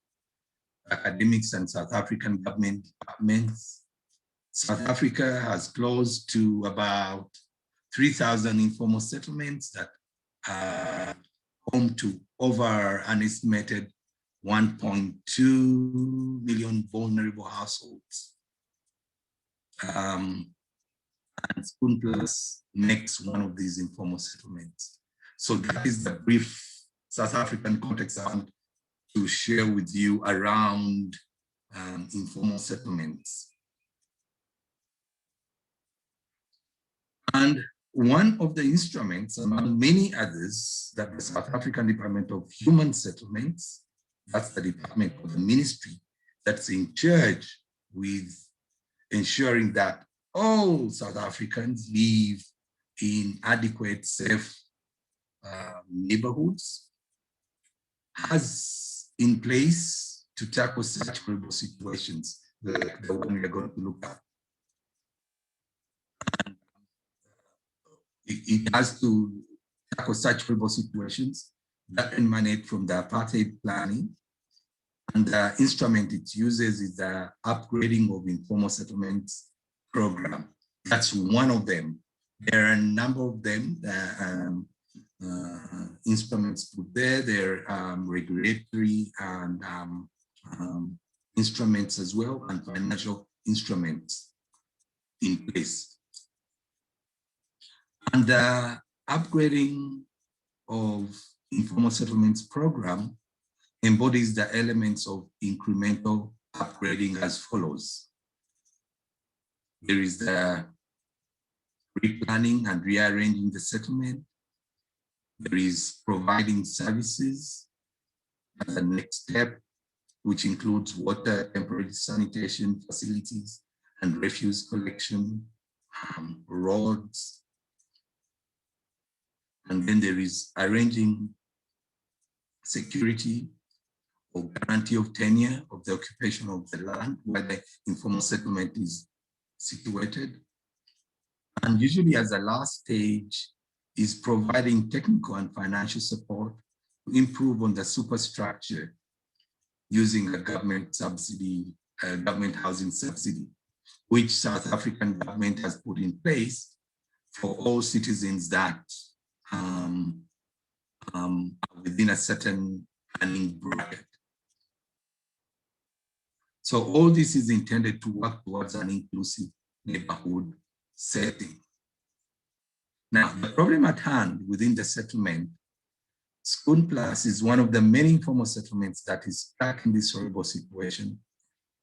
academics, and South African government departments, South Africa has close to about 3,000 informal settlements that are home to over an estimated 1.2 million vulnerable households. And Schoon Plus makes one of these informal settlements. So that is the brief South African context I want to share with you around informal settlements. And one of the instruments, among many others, that the South African Department of Human Settlements, that's the department of the ministry that's in charge with ensuring that all South Africans live in adequate, safe neighborhoods, has in place to tackle such horrible situations like the one we're going to look at. It has to tackle such horrible situations that emanate from the apartheid planning. And the instrument it uses is the upgrading of informal settlements program. That's one of them. There are a number of them, instruments put there. There are regulatory and instruments as well, and financial instruments in place. And the upgrading of informal settlements program embodies the elements of incremental upgrading as follows. There is the replanning and rearranging the settlement. There is providing services as the next step, which includes water, temporary sanitation facilities, and refuse collection, roads. And then there is arranging security or guarantee of tenure of the occupation of the land where the informal settlement is situated. And usually as a last stage is providing technical and financial support to improve on the superstructure using a government subsidy, government housing subsidy, which South African government has put in place for all citizens that within a certain planning bracket. So all this is intended to work towards an inclusive neighborhood setting. Now, the problem at hand within the settlement, Schoon Plus is one of the many informal settlements that is stuck in this horrible situation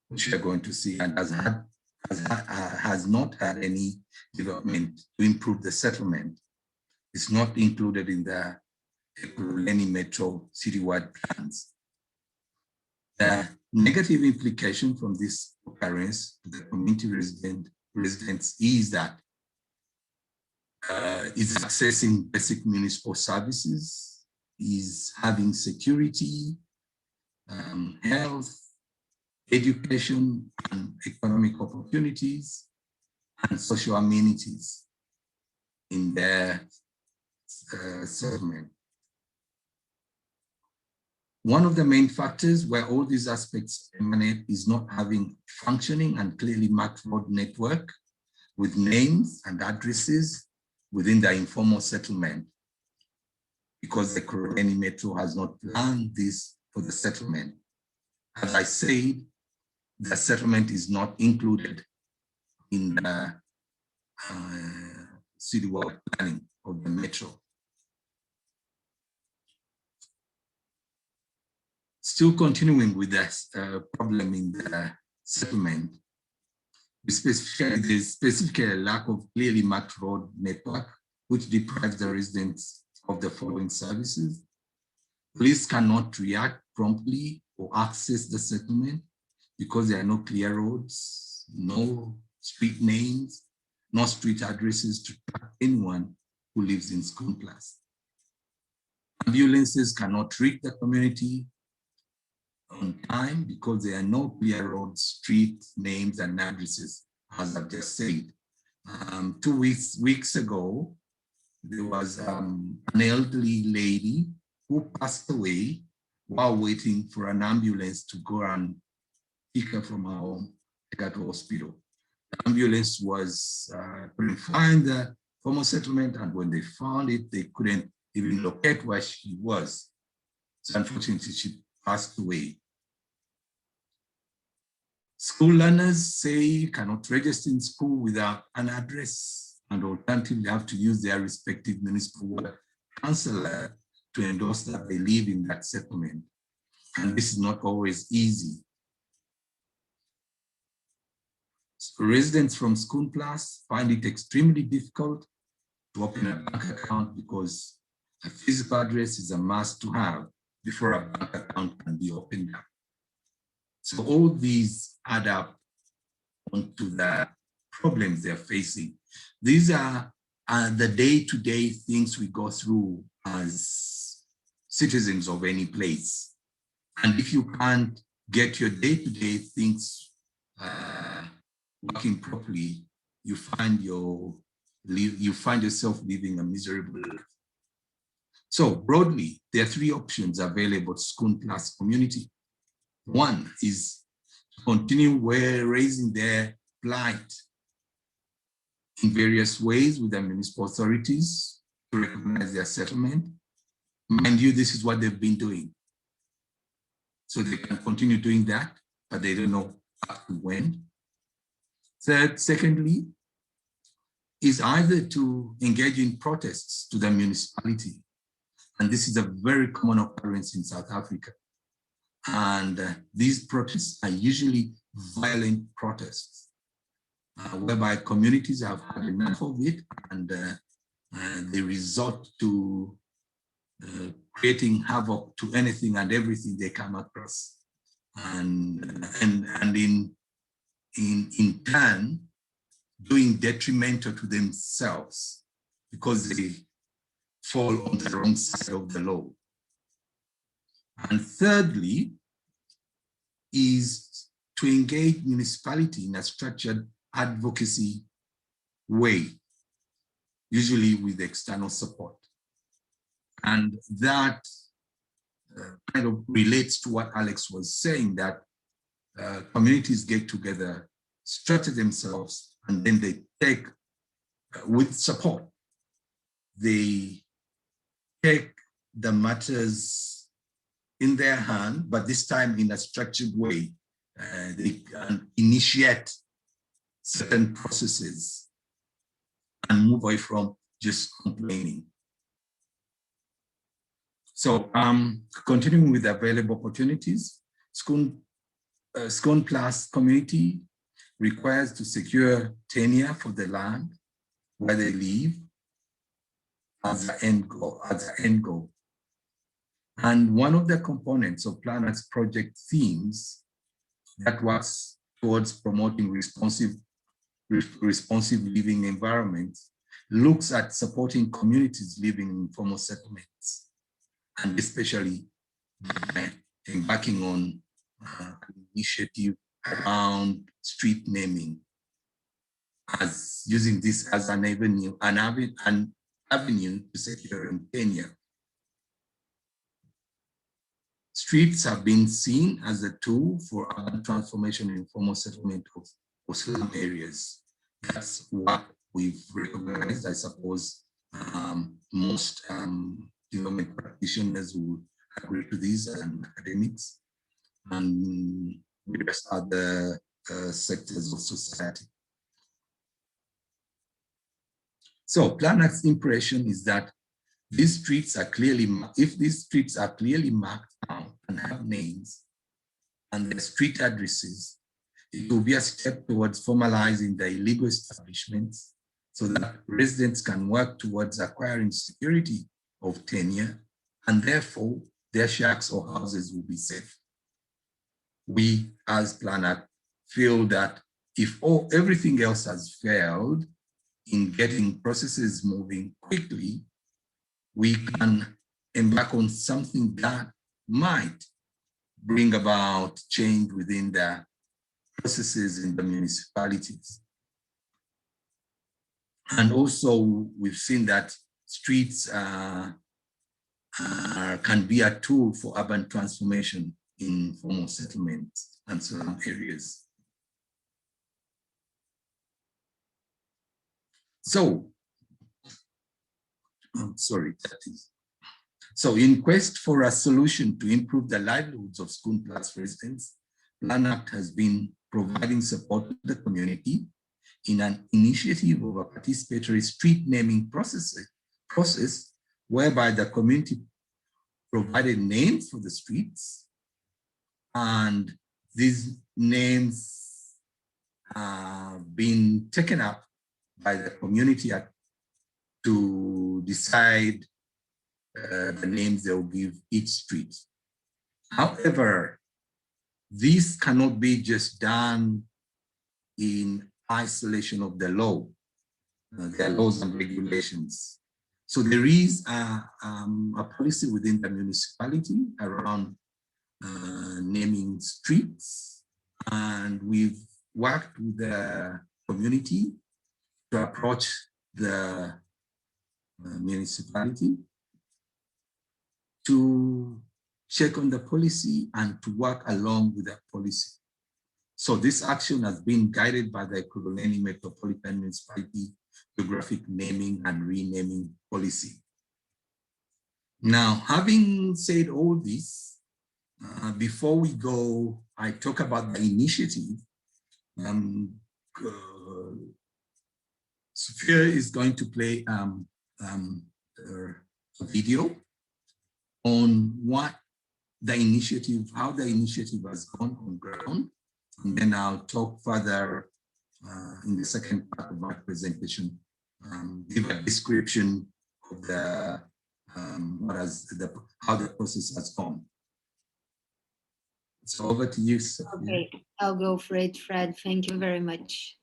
which we are going to see, and has not had any development to improve the settlement. It's not included in the Ekurhuleni Metro citywide plans. The negative implication from this occurrence to the community residents is that is accessing basic municipal services, is having security, health, education, and economic opportunities, and social amenities in their settlement. One of the main factors where all these aspects emanate is not having functioning and clearly marked road network with names and addresses within the informal settlement, because the Ekurhuleni Metro has not planned this for the settlement. As I said, the settlement is not included in the citywide planning of the metro. Still continuing with this problem in the settlement, there's specifically a lack of clearly marked road network, which deprives the residents of the following services. Police cannot react promptly or access the settlement because there are no clear roads, no street names, no street addresses to track anyone who lives in Schoonplaats. Ambulances cannot reach the community on time because there are no clear roads, street names, and addresses, as I've just said. 2 weeks ago, there was an elderly lady who passed away while waiting for an ambulance to go and pick her from her home, take her to hospital. The ambulance couldn't find the formal settlement, and when they found it, they couldn't even locate where she was. So unfortunately, she passed away. School learners say cannot register in school without an address, and alternatively have to use their respective municipal ward councillor to endorse that they live in that settlement. And this is not always easy. So residents from Schoonplaats find it extremely difficult to open a bank account because a physical address is a must to have before a bank account can be opened up. So all these add up onto the problems they're facing. These are the day-to-day things we go through as citizens of any place. And if you can't get your day-to-day things working properly, you find yourself living a miserable life. So broadly, there are three options available to Schoonplaats community. One is to continue raising their plight in various ways with the municipal authorities to recognize their settlement. Mind you, this is what they've been doing. So they can continue doing that, but they don't know up to when. Secondly, is either to engage in protests to the municipality. And this is a very common occurrence in South Africa. And these protests are usually violent protests, whereby communities have had enough of it, and they resort to creating havoc to anything and everything they come across, and in turn doing detrimental to themselves because they fall on the wrong side of the law. And thirdly is to engage municipality in a structured advocacy way, usually with external support. And that kind of relates to what Alex was saying, that communities get together, structure themselves, and then they take, with support, they take the matters in their hand, but this time in a structured way. They can initiate certain processes and move away from just complaining. So continuing with available opportunities, Scone Plus community requires to secure tenure for the land where they live as the end goal. And one of the components of Plan Act's project themes that works towards promoting responsive living environments looks at supporting communities living in informal settlements, and especially by embarking on an initiative around street naming, as using this as an avenue to secure tenure. Streets have been seen as a tool for urban transformation in informal settlement of slum areas. That's what we've recognized. I suppose most development practitioners will agree to this, and academics, and the rest are the sectors of society. So Plan Act's impression is that these streets are clearly, if these streets are clearly marked out and have names and the street addresses, it will be a step towards formalizing the illegal establishments so that residents can work towards acquiring security of tenure, and therefore their shacks or houses will be safe. We, as Plan Act, feel that if everything else has failed in getting processes moving quickly, we can embark on something that might bring about change within the processes in the municipalities. And also, we've seen that streets can be a tool for urban transformation in informal settlements and slum areas. So, I'm sorry, that is. So in quest for a solution to improve the livelihoods of Scone Plus residents, Plan Act has been providing support to the community in an initiative of a participatory street naming process whereby the community provided names for the streets, and these names have been taken up by the community to decide the names they will give each street. However, this cannot be just done in isolation of the law. There are laws and regulations. So there is a policy within the municipality around naming streets, and we've worked with the community to approach the municipality to check on the policy and to work along with that policy. So this action has been guided by the Ekurhuleni Metropolitan Municipality Geographic Naming and Renaming Policy. Now, having said all this, before we go, I talk about the initiative. Sophia is going to play a video on what the initiative, how the initiative has gone on ground, and then I'll talk further in the second part of my presentation, give a description of the how the process has gone. So over to you, Sophia. Okay, I'll go for it, Fred. Thank you very much.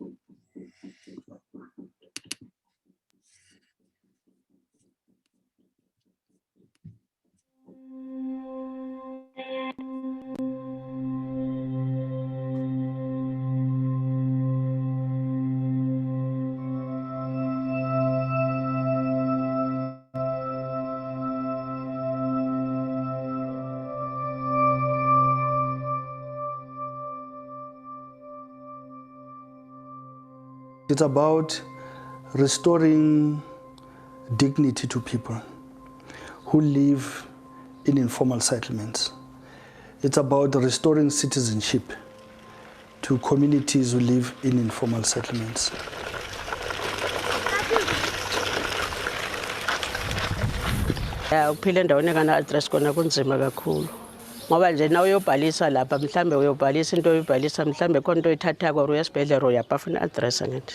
It's about restoring dignity to people who live in informal settlements. It's about restoring citizenship to communities who live in informal settlements. Uphile endaweni engana-address kona kunzima kakhulu ngoba nje na uyobhalisa lapha mhlambe uyobhalisa into oyibhalisa mhlambe khona into oyithatha kwa uyasibhedlela uyabafuna address ngithi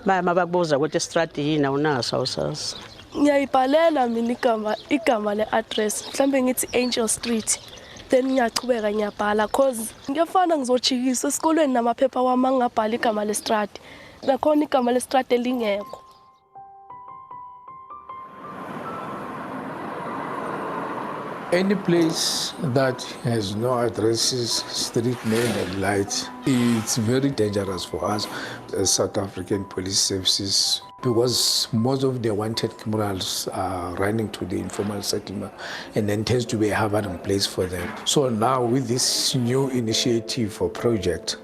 mabakubuza ukuthi istrati yini awunaso awusazi ngiyayibhalela mina igama le-address mhlambe ngithi Angel Street then ngiyachubeka ngiyabhala cause ngiyafana ngizojikisa esikolweni namaphepha wami angingabhala igama lestrati nakhona igama lestrati elingekho. Any place that has no addresses, street name and lights, it's very dangerous for us as South African police services because most of the wanted criminals are running to the informal settlement and then tends to be a harboring place for them. So now with this new initiative or project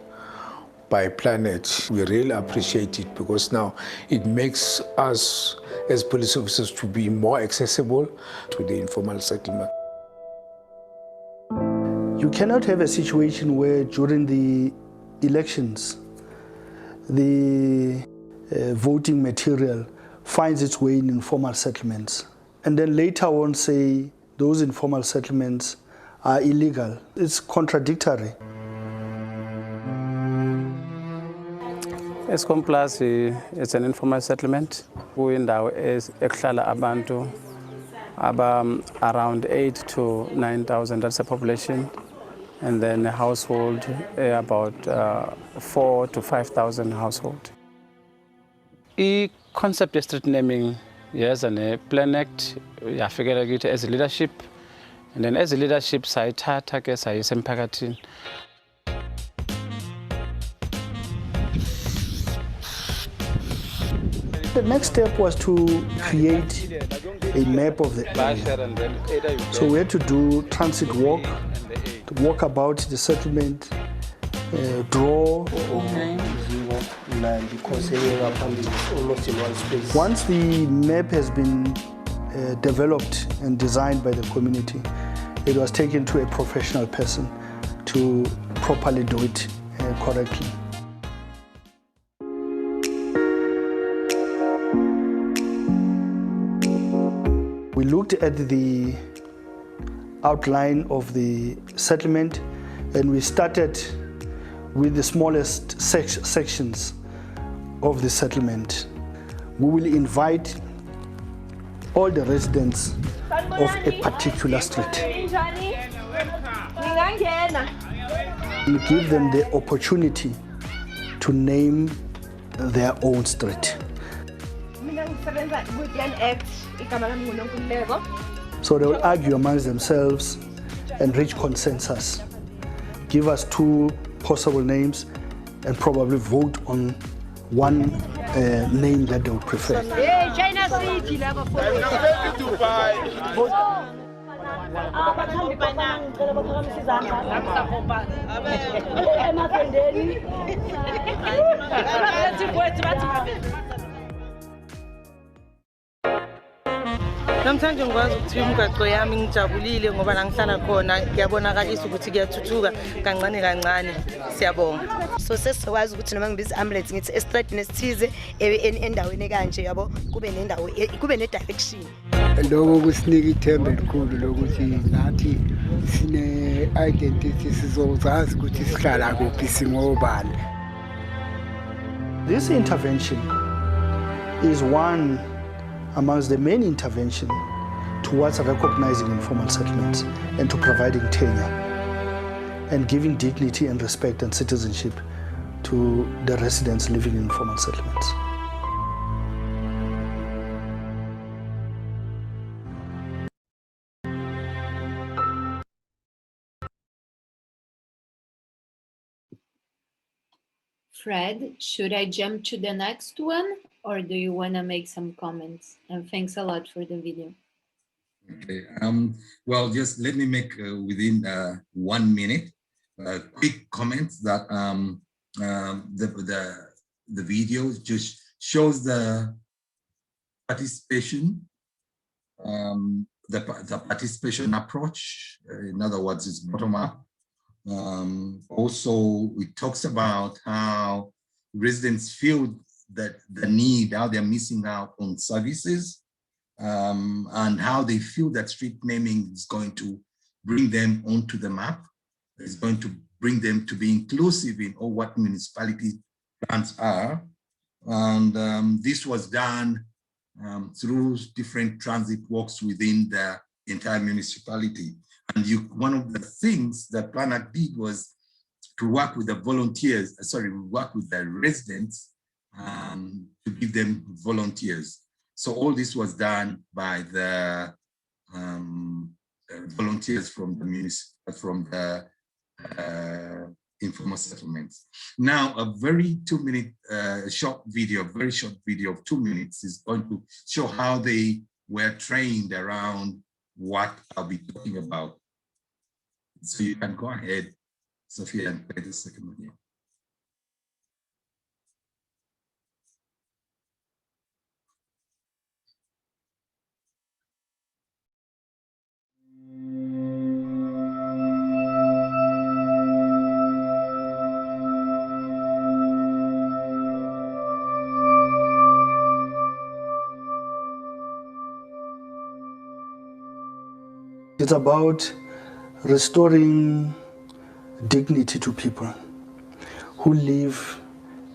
by Planet, we really appreciate it because now it makes us as police officers to be more accessible to the informal settlement. You cannot have a situation where during the elections, the voting material finds its way in informal settlements, and then later on say those informal settlements are illegal. It's contradictory. Eskom Plus is an informal settlement. Kuyindawo ekuhlala abantu around 8,000 to 9,000, that's the population. And then a household, about 4,000 to 5,000 household. The concept of street naming, yes, and a Plan Act, I figure it as a leadership. And then as a leadership, I guess I use empathy. The next step was to create a map of the area. So we had to do transit walk, to walk about the settlement, draw. Because almost in one space. Once the map has been developed and designed by the community, it was taken to a professional person to properly do it correctly. We looked at the outline of the settlement and we started with the smallest sections of the settlement. We will invite all the residents of a particular street and give them the opportunity to name their own street. So they will argue amongst themselves and reach consensus. Give us two possible names and probably vote on one name that they would prefer. Namhlanje ngikwazi ukuthi umgaqo yami ngijabulile ngoba la ngihlala khona kuyabonakalisa ukuthi kuyathuthuka kancane kancane siyabonga. So sesizokwazi ukuthi noma ngibiza ambulance ngithi estradini esithize endaweni kanje yabo kube nendawo kube ne direction. Lokho kusinika ithemba elikhulu lokuthi nathi sine identity sizozazi ukuthi sihlala kuphi singobani. This intervention is one amongst the main intervention towards recognizing informal settlements and to providing tenure and giving dignity and respect and citizenship to the residents living in informal settlements. Fred, should I jump to the next one? Or do you want to make some comments? And thanks a lot for the video. Okay. Well, just let me make within 1 minute quick comments that the video just shows the participation, the participation approach. In other words, it's bottom up. Also, it talks about how residents feel that the need, how they're missing out on services, and how they feel that street naming is going to bring them onto the map. It's going to bring them to be inclusive in all what municipality plans are. And this was done through different transit walks within the entire municipality. And one of the things that PlanAct did was to work with the volunteers, work with the residents to give them volunteers. So all this was done by the volunteers from the informal settlements. Now, a very 2-minute short video of 2 minutes is going to show how they were trained around what I'll be talking about. So you can go ahead, Sophia, and play the second video. It's about restoring dignity to people who live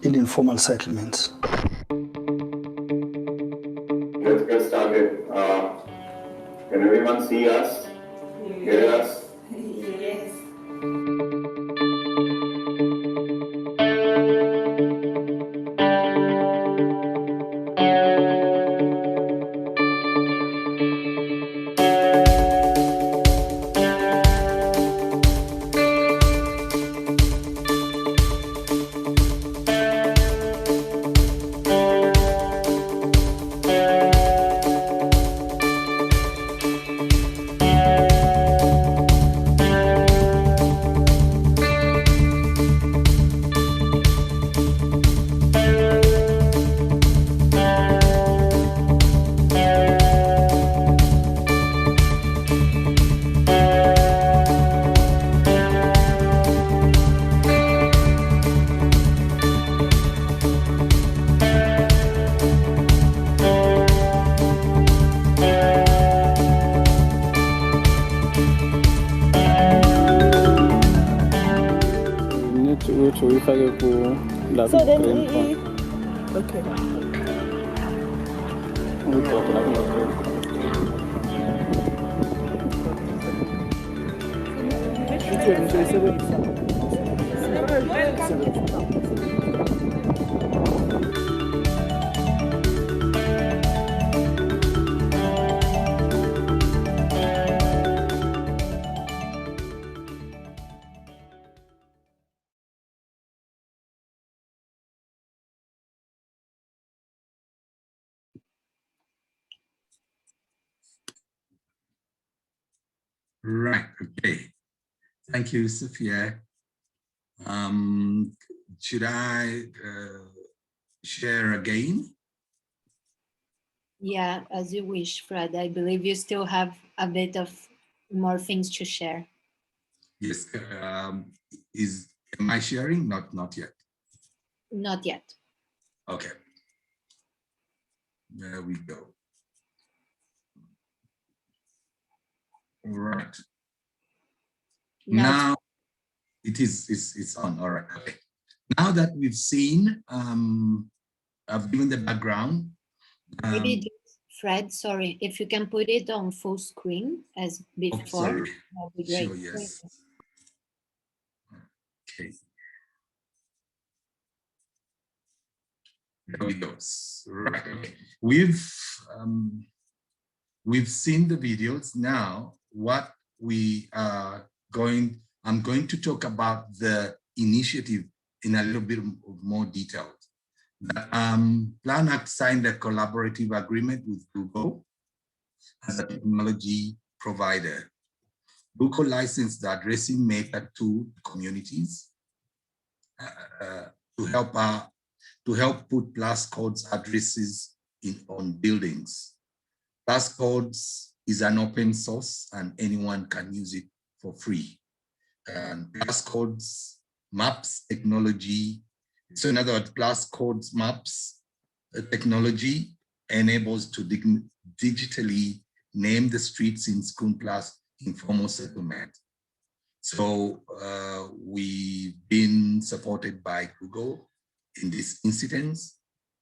in informal settlements. Let's get started. Can everyone see us? Hear us? Yes. So then okay. Right, okay. Thank you, Sophia. Should I share again? Yeah, as you wish, Fred. I believe you still have a bit of more things to share. Yes. Am I sharing? Not yet. Not yet. Okay. There we go. All right. Now it's on. All right. Okay. Now that we've seen, I've given the background. Maybe Fred, sorry, if you can put it on full screen as before, that would be great. Sure, yes. Okay. There we go. Right. Okay. We've seen the videos. Now, what we are I'm going to talk about the initiative in a little bit more detail. PlanAct signed a collaborative agreement with Grupo as a technology provider. Grupo licensed the addressing method to communities to help put plus codes addresses on buildings. Plus codes is an open source and anyone can use it for free. And plus codes maps technology. So in other words, plus codes maps technology enables to digitally name the streets in School Plus informal settlement. So we've been supported by Google in this incident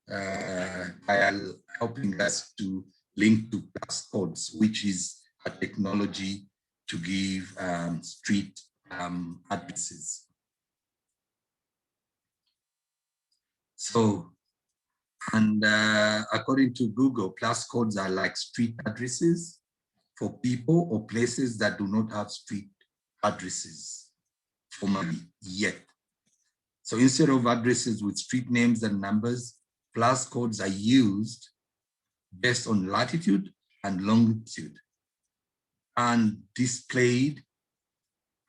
by helping us to link to plus codes, which is a technology to give street addresses. So, and according to Google, plus codes are like street addresses for people or places that do not have street addresses formally yet. So instead of addresses with street names and numbers, plus codes are used based on latitude and longitude and displayed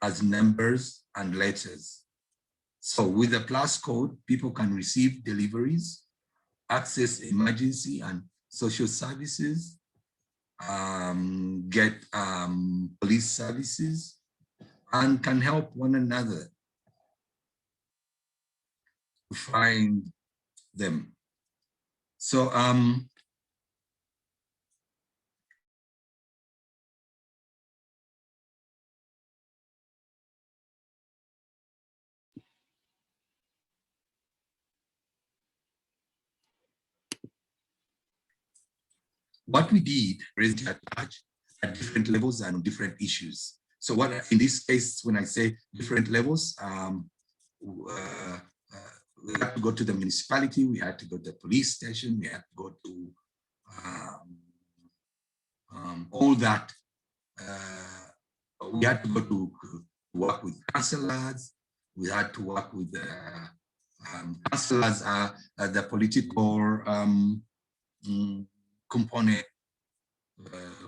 as numbers and letters. So with the plus code, people can receive deliveries, access emergency and social services, get police services, and can help one another to find them. So what we did is attach at different levels and on different issues. So what in this case, when I say different levels, we had to go to the municipality, we had to go to the police station, we had to go to all that. We had to go to work with councillors, we had to work with councillors are the political component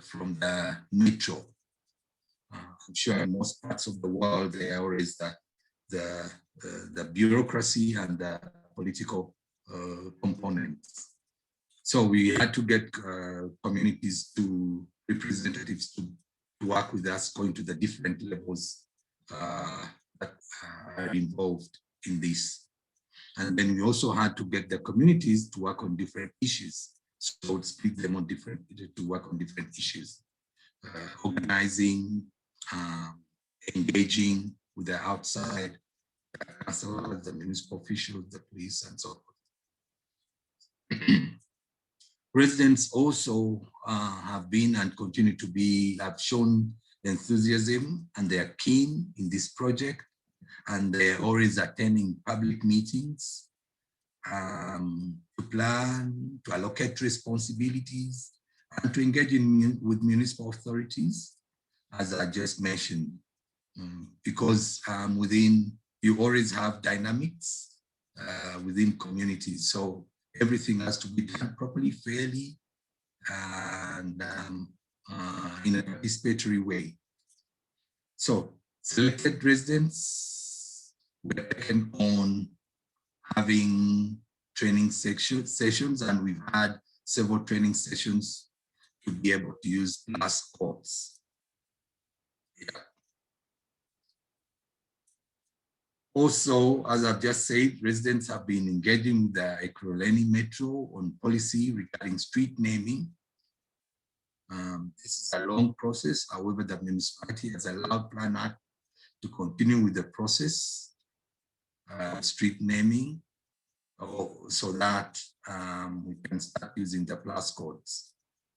from the metro. I'm sure in most parts of the world there is the bureaucracy and the political components. So we had to get communities to representatives to work with us, going to the different levels that are involved in this. And then we also had to get the communities to work on different issues. So split them on different, to work on different issues. Organizing, engaging with the outside, the municipal officials, the police, and so forth. Residents also have been and continue to be, have shown enthusiasm, and they are keen in this project, and they're always attending public meetings to plan, to allocate responsibilities, and to engage with municipal authorities, as I just mentioned, because within, you always have dynamics within communities. So everything has to be done properly, fairly, and in a participatory way. So selected residents were taken on having training sessions, and we've had several training sessions to be able to use plus codes. Yeah. Also, as I've just said, residents have been engaging with the Ekurhuleni Metro on policy regarding street naming. This is a long process. However, the municipality has allowed Plan Act to continue with the process, street naming, so that we can start using the plus codes.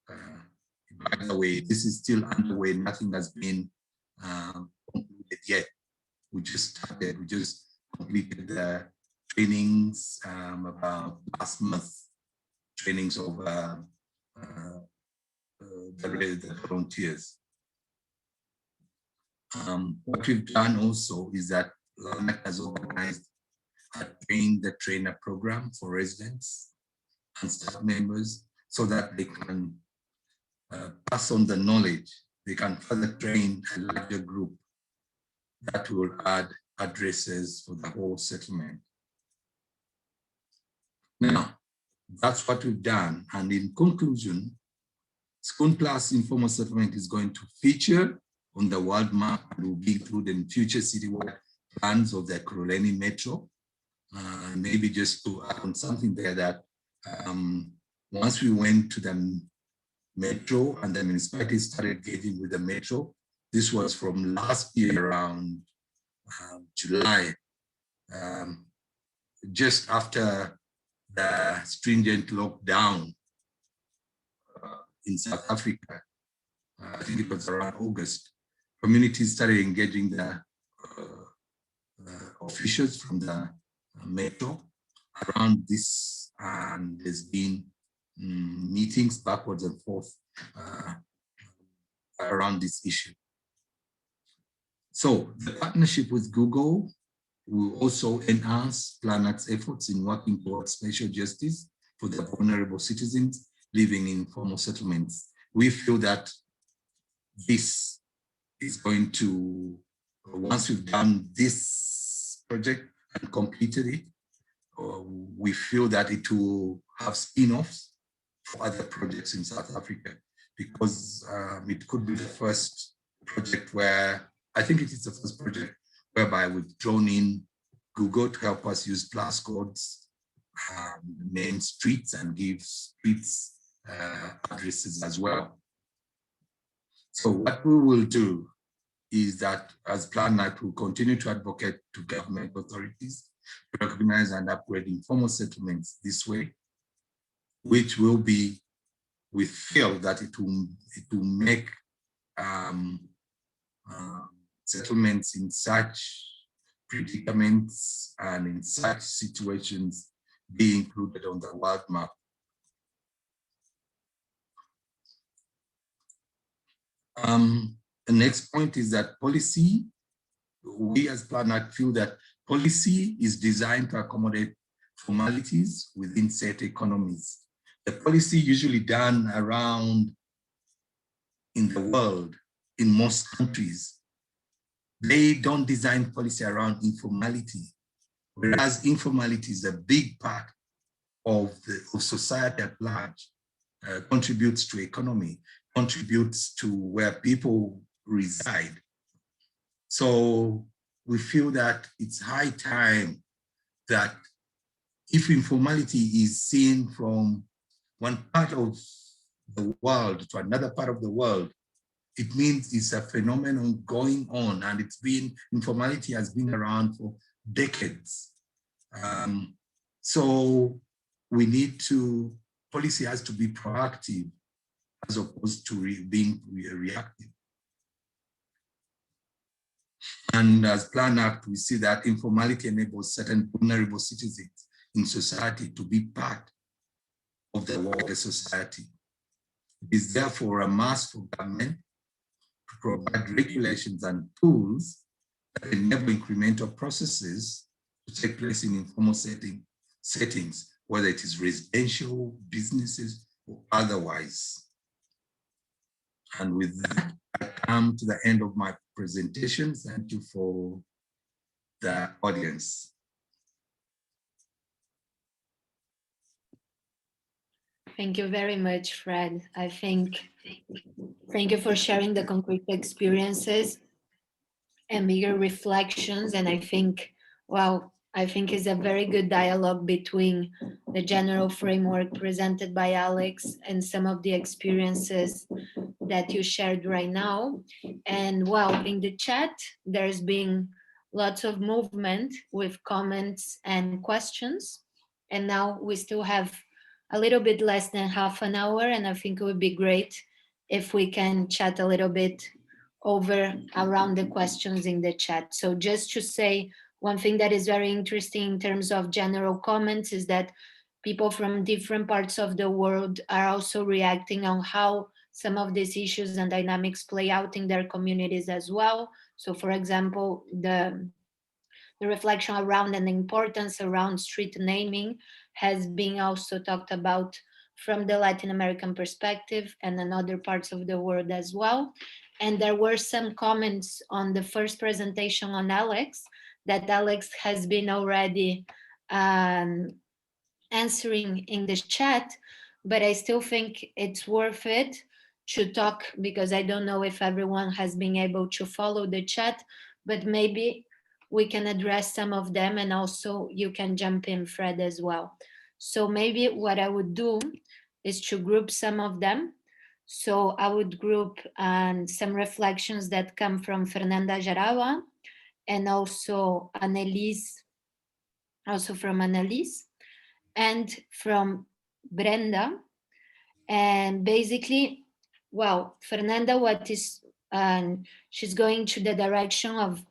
By the way, this is still underway. Nothing has been concluded yet. We just started, we just completed the trainings about last month, trainings of the volunteers. What we've done also is that LANAC has organized a train the trainer program for residents and staff members so that they can pass on the knowledge. They can further train a larger group that will add addresses for the whole settlement. Now, that's what we've done. And in conclusion, School Plus Informal Settlement is going to feature on the world map and will be included in future citywide plans of the Ekurhuleni Metro. Maybe just to add on something there, that once we went to the Metro and the municipality started engaging with the Metro, This was from last year around July, just after the stringent lockdown in South Africa. I think it was around August. Communities started engaging the officials from the Medio around this, and there's been meetings backwards and forth around this issue. So the partnership with Google will also enhance PlanAct's efforts in working towards spatial justice for the vulnerable citizens living in informal settlements. We feel that this is going to, once we've done this project and completed it, we feel that it will have spin-offs for other projects in South Africa, because it could be the first project where, I think it is the first project whereby we've drawn in Google to help us use plus codes, name streets, and give streets addresses as well. So what we will do is that as PlanAct, we'll continue to advocate to government authorities to recognize and upgrade informal settlements this way, which will be, we feel that it will make settlements in such predicaments and in such situations be included on the world map. The next point is that policy, we as PlanAct feel that policy is designed to accommodate formalities within set economies. The policy usually done around in the world, in most countries, they don't design policy around informality, whereas informality is a big part of society at large, contributes to economy, contributes to where people reside. So we feel that it's high time that if informality is seen from one part of the world to another part of the world, it means it's a phenomenon going on, and informality has been around for decades. So we need to, policy has to be proactive as opposed to being reactive. And as PlanAct, we see that informality enables certain vulnerable citizens in society to be part of the wider society. It is therefore a must for government to provide regulations and tools that enable incremental processes to take place in informal settings, whether it is residential, businesses, or otherwise. And with that, I come to the end of my presentation. Thank you for the audience. Thank you very much, Fred. Thank you for sharing the concrete experiences and bigger reflections. And I think it's a very good dialogue between the general framework presented by Alex and some of the experiences that you shared right now. And in the chat, there's been lots of movement with comments and questions. And now we still have a little bit less than half an hour. And I think it would be great if we can chat a little bit around the questions in the chat. So just to say, one thing that is very interesting in terms of general comments is that people from different parts of the world are also reacting on how some of these issues and dynamics play out in their communities as well. So for example, the reflection around and the importance around street naming has been also talked about from the Latin American perspective and in other parts of the world as well. And there were some comments on the first presentation on Alex that Alex has been already answering in the chat, but I still think it's worth it to talk, because I don't know if everyone has been able to follow the chat, but maybe we can address some of them, and also you can jump in, Fred, as well. So maybe what I would do is to group some of them. So I would group some reflections that come from Fernanda Jarawa and also Annelise, and from Brenda. And basically, well, Fernanda, she's going to the direction of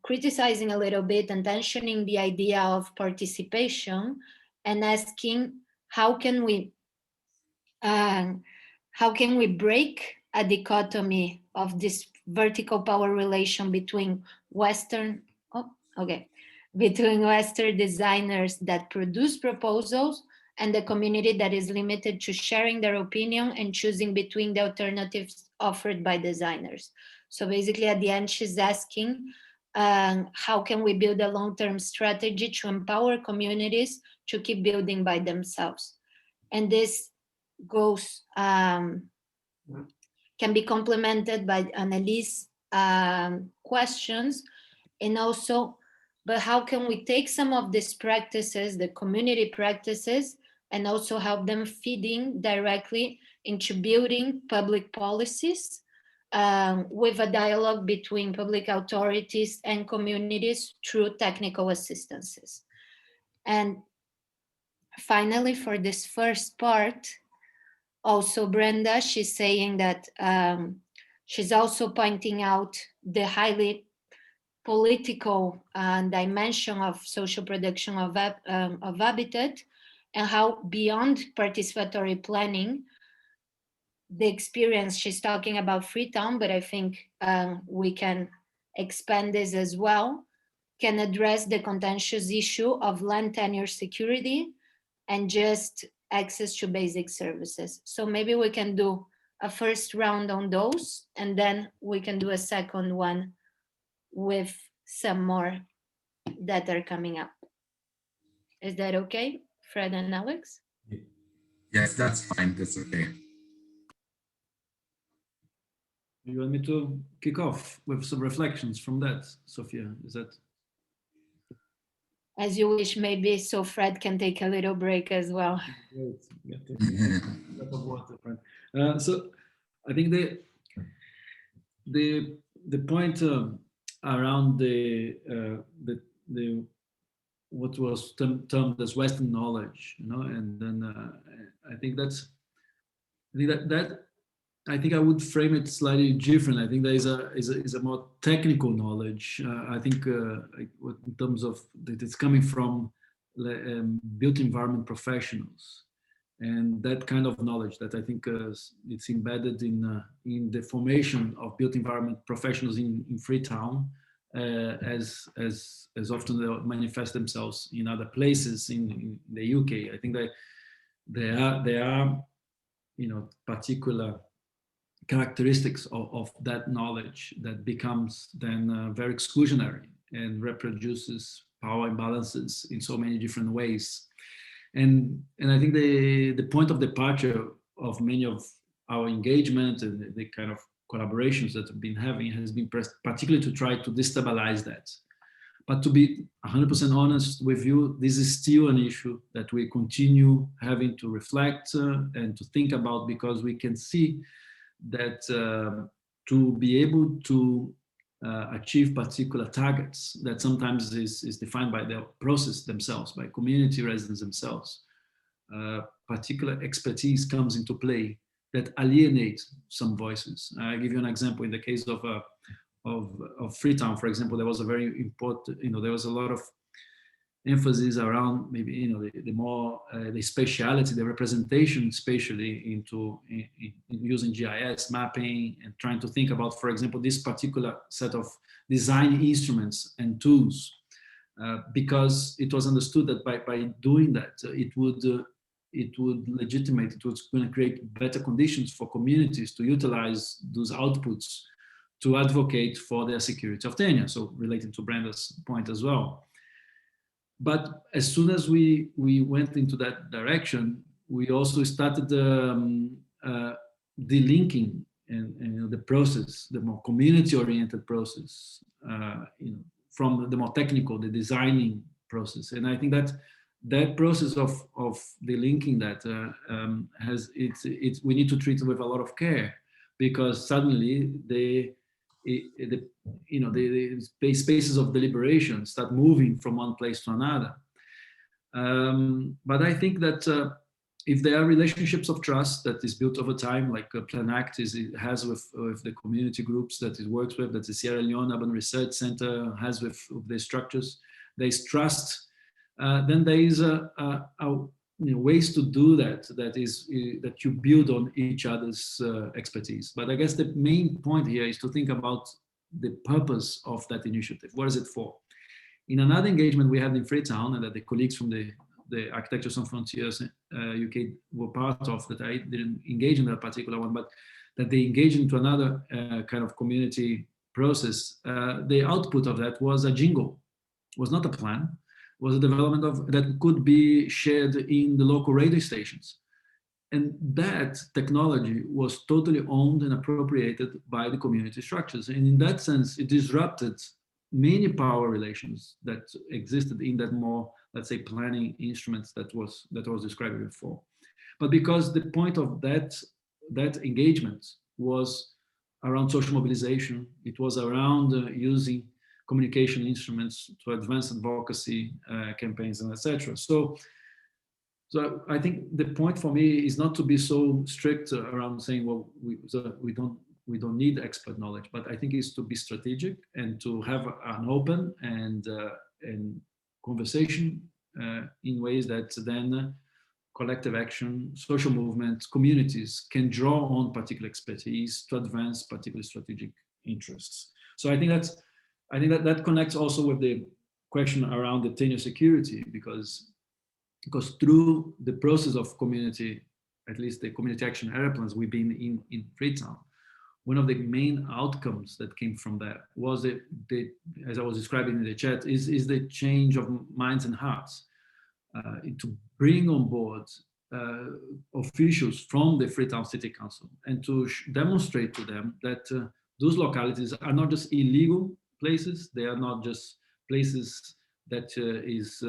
criticizing a little bit and tensioning the idea of participation and asking how can we break a dichotomy of this vertical power relation between Western designers that produce proposals and the community that is limited to sharing their opinion and choosing between the alternatives offered by designers. So basically at the end, she's asking, how can we build a long-term strategy to empower communities to keep building by themselves? And this goes, can be complemented by Annelise's questions, and also, but how can we take some of these practices, the community practices, and also help them feeding directly into building public policies with a dialogue between public authorities and communities through technical assistances. And finally, for this first part, also Brenda, she's saying that she's also pointing out the highly political dimension of social production of habitat, and how beyond participatory planning, the experience, she's talking about Freetown, but I think we can expand this as well, can address the contentious issue of land tenure security and just access to basic services. So maybe we can do a first round on those, and then we can do a second one with some more that are coming up. Is that okay, Fred and Alex? Yes, that's fine. That's okay. You want me to kick off with some reflections from that, Sophia? Is that? As you wish, maybe, so Fred can take a little break as well. So I think the point around the what was termed as Western knowledge, and then I think I would frame it slightly different. I think there is a more technical knowledge. I think in terms of that, it's coming from built environment professionals, and that kind of knowledge that I think it's embedded in the formation of built environment professionals in Freetown, as often they manifest themselves in other places in the UK. I think that there are particular characteristics of that knowledge that becomes then very exclusionary and reproduces power imbalances in so many different ways. And I think the point of departure of many of our engagement and the kind of collaborations that we've been having has been particularly to try to destabilize that. But to be 100% honest with you, this is still an issue that we continue having to reflect and to think about, because we can see that to be able to achieve particular targets that sometimes is defined by the process themselves, by community residents themselves, particular expertise comes into play that alienate some voices. I give you an example. In the case of Freetown, for example, there was a very important, there was a lot of emphasis around maybe the more the spatiality, the representation spatially in using GIS mapping and trying to think about, for example, this particular set of design instruments and tools, because it was understood that by doing that, it would legitimate, it was going to create better conditions for communities to utilize those outputs to advocate for their security of tenure. So related to Brenda's point as well. But as soon as we went into that direction, we also started delinking and the process, the more community-oriented process, from the more technical, the designing process. And I think that that process of the linking that we need to treat it with a lot of care, because suddenly the spaces of deliberation start moving from one place to another. But I think that if there are relationships of trust that is built over time, like Plan Act has with the community groups that it works with, that the Sierra Leone Urban Research Center has with the structures, there is trust. Then there is ways to do that, that you build on each other's expertise. But I guess the main point here is to think about the purpose of that initiative. What is it for? In another engagement we had in Freetown, and that the colleagues from the Architecture Sans Frontiers UK were part of, that I didn't engage in that particular one, but that they engaged into another kind of community process. The output of that was a jingle, was not a plan, was a development of that could be shared in the local radio stations. And that technology was totally owned and appropriated by the community structures. And in that sense, it disrupted many power relations that existed in that more, let's say, planning instruments that was described before. But because the point of that engagement was around social mobilization, it was around using communication instruments to advance advocacy campaigns and etc. So I think the point for me is not to be so strict around saying, well, we don't need expert knowledge, but I think it's to be strategic and to have an open and conversation in ways that then collective action, social movements, communities can draw on particular expertise to advance particular strategic interests. So I think that connects also with the question around the tenure security, because through the process of community, at least the community action airplanes we've been in Freetown, one of the main outcomes that came from that was as I was describing in the chat, is the change of minds and hearts, to bring on board officials from the Freetown City Council and to demonstrate to them that those localities are not just illegal places, they are not just places that is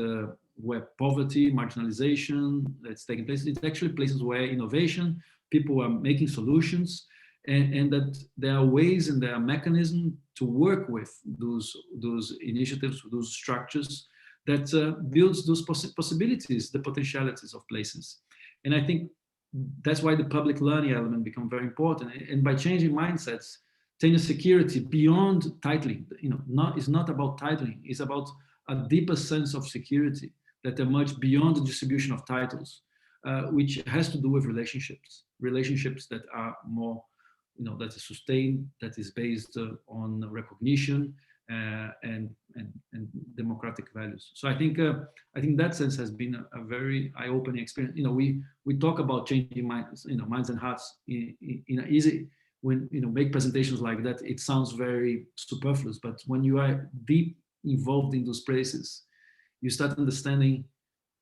where poverty, marginalization that's taking place. It's actually places where innovation, people are making solutions, and that there are ways and there are mechanisms to work with those initiatives, those structures that builds those possibilities, the potentialities of places. And I think that's why the public learning element becomes very important. And by changing mindsets, tenure security beyond titling, it's not about titling, it's about a deeper sense of security that emerge beyond the distribution of titles, which has to do with relationships that are more, that is sustained, that is based on recognition and democratic values. So I think that sense has been a very eye-opening experience. We talk about changing minds, minds and hearts in an easy, when make presentations like that, it sounds very superfluous, but when you are deep involved in those places, you start understanding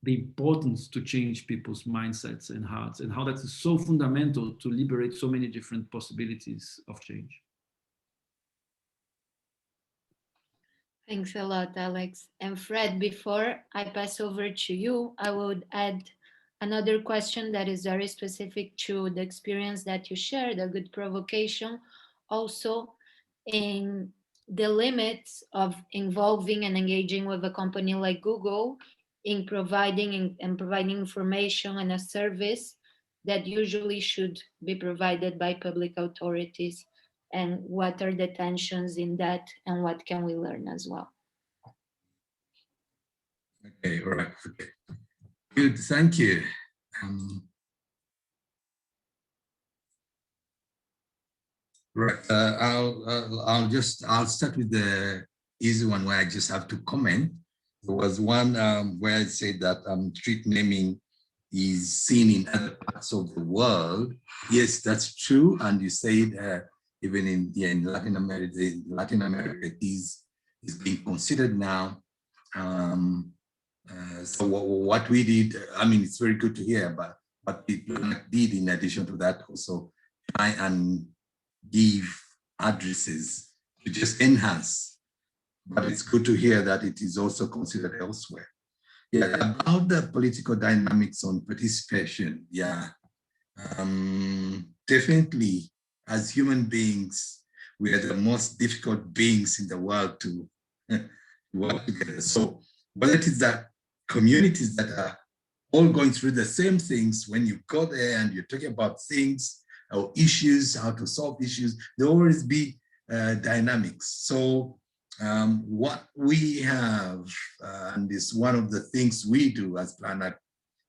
the importance to change people's mindsets and hearts, and how that is so fundamental to liberate so many different possibilities of change. Thanks a lot, Alex. And Fred, before I pass over to you, I would add another question that is very specific to the experience that you shared, a good provocation, also in the limits of involving and engaging with a company like Google in providing information and a service that usually should be provided by public authorities, and what are the tensions in that, and what can we learn as well? Okay, all right. Okay. Good, thank you. Right, I'll start with the easy one where I just have to comment. There was one where I said that street naming is seen in other parts of the world. Yes, that's true. And you said even in Latin America, it is being considered now. So what we did, I mean, it's very good to hear, but what we did in addition to that also try and give addresses to just enhance. But it's good to hear that it is also considered elsewhere. Yeah, about the political dynamics on participation, yeah. Definitely, as human beings, we are the most difficult beings in the world to work together. So whether it is that communities that are all going through the same things, when you go there and you're talking about things or issues, how to solve issues, there will always be dynamics. So what we have, and is one of the things we do as Planet,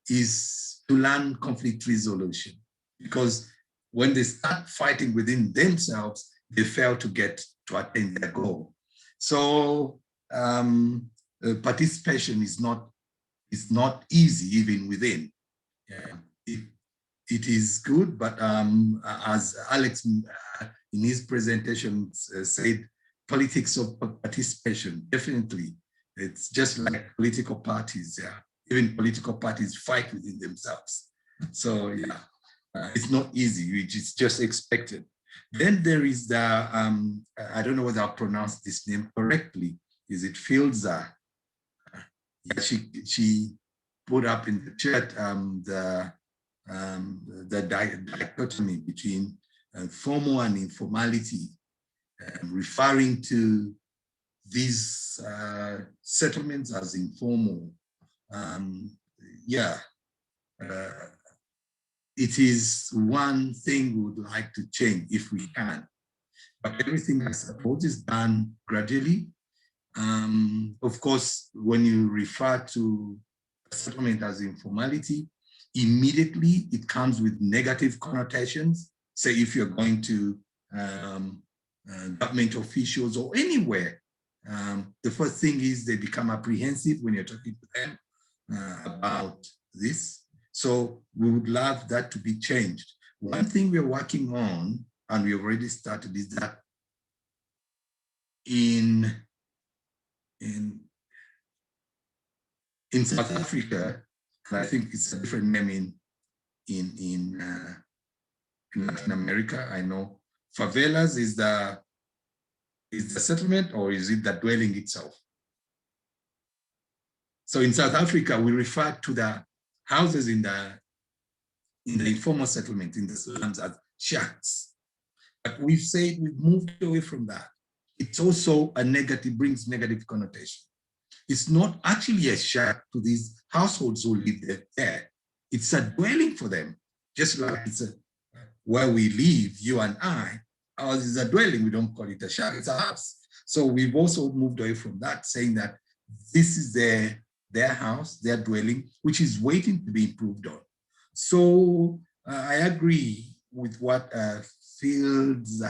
is to learn conflict resolution. Because when they start fighting within themselves, they fail to attain their goal. So participation is not easy even within. Yeah. It is good, but as Alex in his presentation said, politics of participation, definitely. It's just like political parties, yeah. Even political parties fight within themselves. So yeah, it's not easy, it's just expected. Then there is the, I don't know whether I'll pronounce this name correctly. Is it Filza? Yeah, she put up in the chat the dichotomy between formal and informality, referring to these settlements as informal. Yeah, it is one thing we would like to change if we can, but everything I suppose is done gradually. Of course, when you refer to a settlement as informality, immediately it comes with negative connotations. Say if you're going to government officials or anywhere, the first thing is they become apprehensive when you're talking to them about this. So we would love that to be changed. One thing we're working on, and we already started, is that in South Africa, and I think it's a different name in Latin America. I know favelas is the settlement, or is it the dwelling itself? So in South Africa, we refer to the houses in the informal settlement, in the slums, as shacks. But we've said we've moved away from that. It's also a negative, brings negative connotation. It's not actually a shack to these households who live there. It's a dwelling for them, just like it's where we live, you and I. Ours is a dwelling, we don't call it a shack, it's a house. So we've also moved away from that, saying that this is their house, their dwelling, which is waiting to be improved on. So I agree with what Fields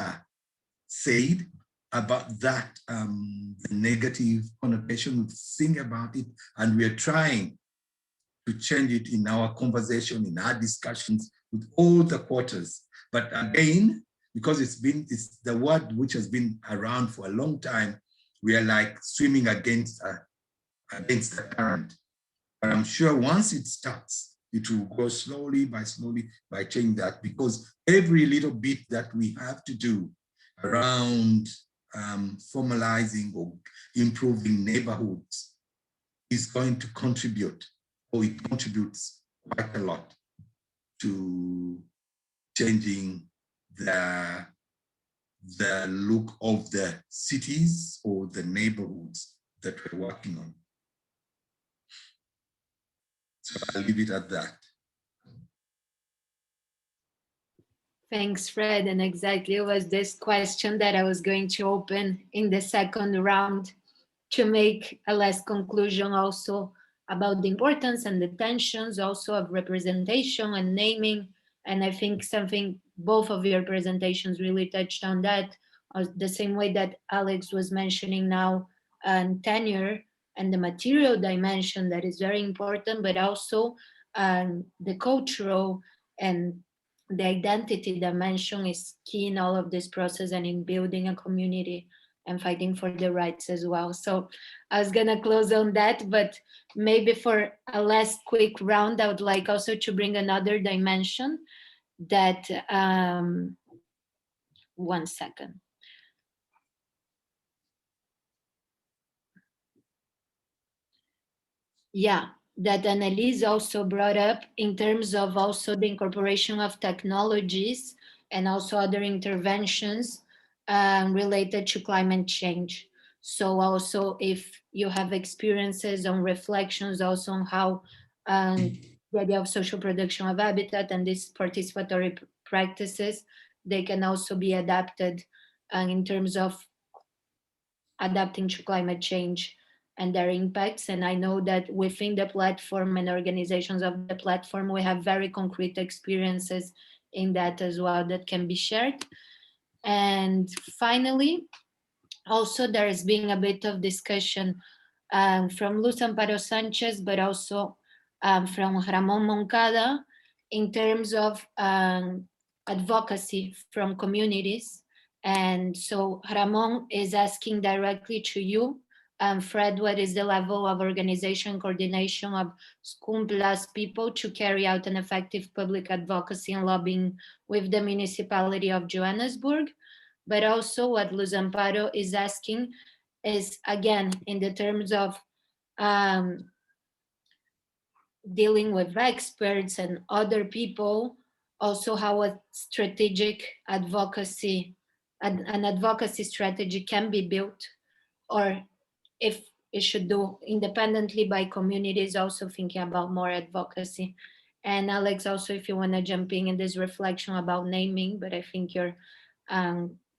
said about that, the negative connotation. We think about it, and we are trying to change it in our conversation, in our discussions with all the quarters. But again, because it's the word which has been around for a long time, we are like swimming against the current. But I'm sure once it starts, it will go slowly by changing that, because every little bit that we have to do around formalizing or improving neighborhoods is going to contribute, or it contributes quite a lot to changing the look of the cities or the neighborhoods that we're working on. So I'll leave it at that. Thanks, Fred. And exactly, it was this question that I was going to open in the second round to make a last conclusion also about the importance and the tensions also of representation and naming. And I think something both of your presentations really touched on that, the same way that Alex was mentioning now, tenure and the material dimension that is very important, but also the cultural and the identity dimension is key in all of this process and in building a community and fighting for the rights as well. So I was gonna close on that, but maybe for a last quick round, I would like also to bring another dimension that, one second. Yeah, that Annelise also brought up in terms of also the incorporation of technologies and also other interventions related to climate change. So also if you have experiences on reflections also on how the idea of social production of habitat and these participatory practices, they can also be adapted in terms of adapting to climate change and their impacts. And I know that within the platform and organizations of the platform, we have very concrete experiences in that as well that can be shared. And finally, also there has been a bit of discussion from Luz Amparo Sanchez, but also from Ramon Moncada in terms of advocacy from communities. And so Ramon is asking directly to you, Fred, what is the level of organization coordination of SCUM plus people to carry out an effective public advocacy and lobbying with the municipality of Johannesburg? But also what Luz Amparo is asking is, again, in the terms of dealing with experts and other people, also how a strategic advocacy, an advocacy strategy can be built, or if it should do independently by communities, also thinking about more advocacy. And Alex, also if you want to jump in this reflection about naming, but I think your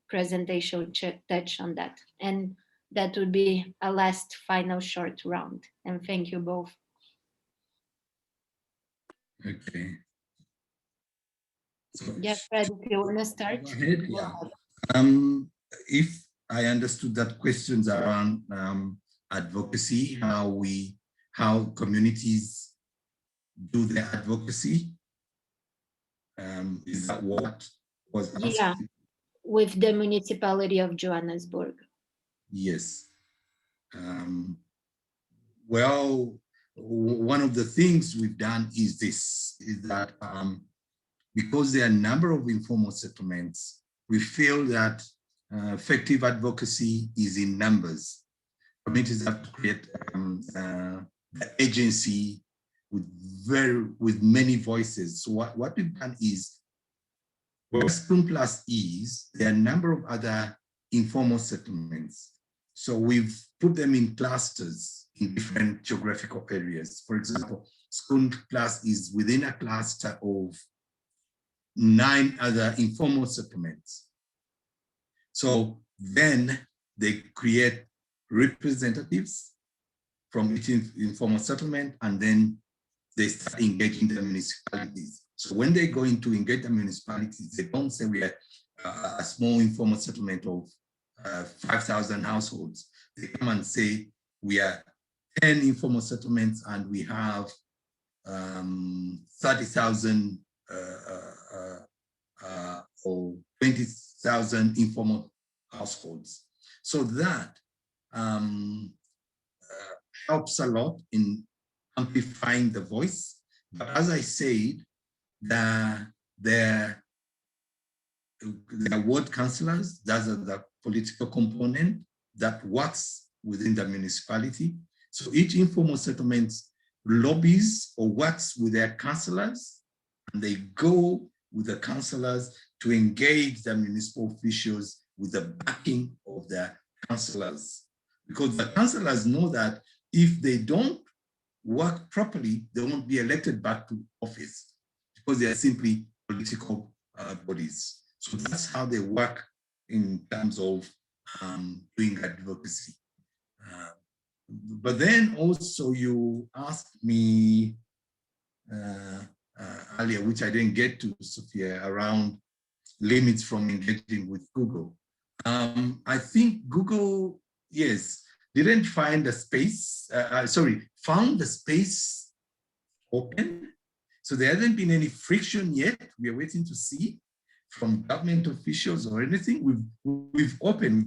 presentation touched on that. And that would be a last final short round. And thank you both. Okay. So, yeah, Fred, if you want to start. Go ahead, yeah. If I understood that questions around advocacy, how communities do their advocacy, is that what was asked? Yeah, with the municipality of Johannesburg. Yes. Well, one of the things we've done is that because there are a number of informal settlements, we feel that effective advocacy is in numbers. Communities have to create an agency with many voices. So what we've done is, where SCUM Plus is, there are a number of other informal settlements. So we've put them in clusters in different geographical areas. For example, SCUM Plus is within a cluster of 9 other informal settlements. So then they create representatives from each informal settlement, and then they start engaging the municipalities. So when they go into engage the municipalities, they don't say we are a small informal settlement of 5,000 households. They come and say we are 10 informal settlements and we have 30,000 or 20,000 informal households. So that helps a lot in amplifying the voice. But as I said, their ward councillors, that's the political component that works within the municipality. So each informal settlement lobbies or works with their councillors, and they go with the councillors to engage the municipal officials with the backing of their councillors. Because the councillors know that if they don't work properly, they won't be elected back to office because they are simply political bodies. So that's how they work in terms of doing advocacy. But then also you asked me earlier, which I didn't get to, Sophia, around limits from engaging with Google. I think Google, yes, didn't find the space, found the space open. So there hasn't been any friction yet. We are waiting to see from government officials or anything. We've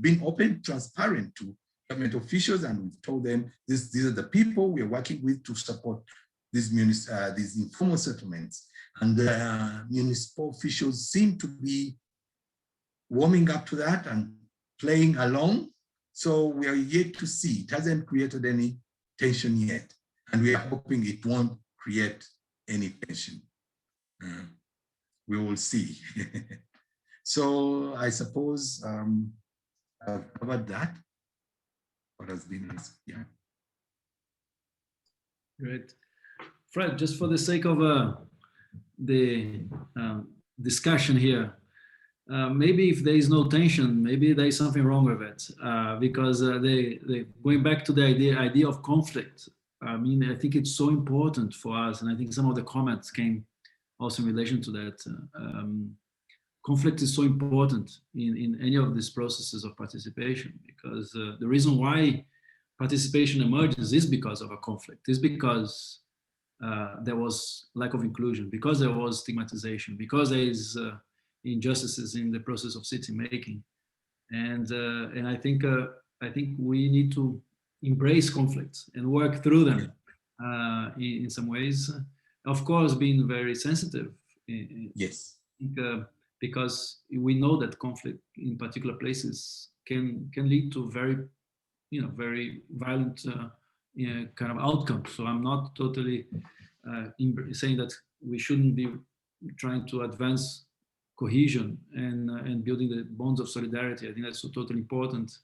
been open, transparent to government officials, and we've told them these are the people we are working with to support these informal settlements. And the municipal officials seem to be warming up to that and playing along. So we are yet to see. It hasn't created any tension yet. And we are hoping it won't create any tension. We will see. So I suppose I've covered that. What has been asked, yeah. Great. Fred, just for the sake of the discussion here, maybe if there is no tension, maybe there is something wrong with it, because going back to the idea of conflict, I mean, I think it's so important for us, and I think some of the comments came also in relation to that. Conflict is so important in any of these processes of participation, because the reason why participation emerges is because of a conflict, is because there was lack of inclusion, because there was stigmatization, because there is injustices in the process of city making, and I think we need to embrace conflicts and work through them in some ways. Of course, being very sensitive. Yes. Because we know that conflict in particular places can lead to very violent kind of outcomes. So I'm not totally saying that we shouldn't be trying to advance cohesion and building the bonds of solidarity. I think that's so totally important.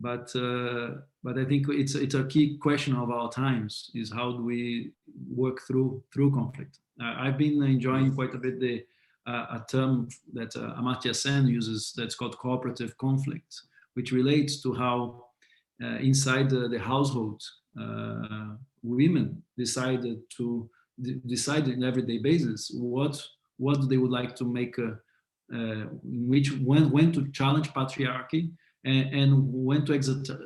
But I think it's a key question of our times, is how do we work through conflict. I've been enjoying quite a bit a term that Amartya Sen uses that's called cooperative conflict, which relates to how inside the household, women decide in everyday basis what they would like to make, when to challenge patriarchy and when to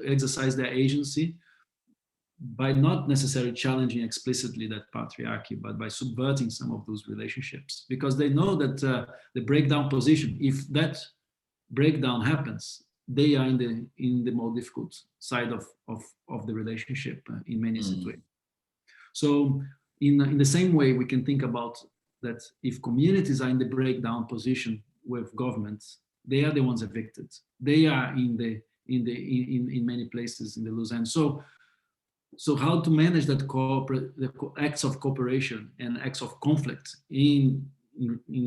exercise their agency, by not necessarily challenging explicitly that patriarchy, but by subverting some of those relationships, because they know that the breakdown position, if that breakdown happens, they are in the more difficult side of the relationship in many situations. So in the same way, we can think about that if communities are in the breakdown position with governments, they are the ones evicted. They are in many places in the loose end. So how to manage that the acts of cooperation and acts of conflict in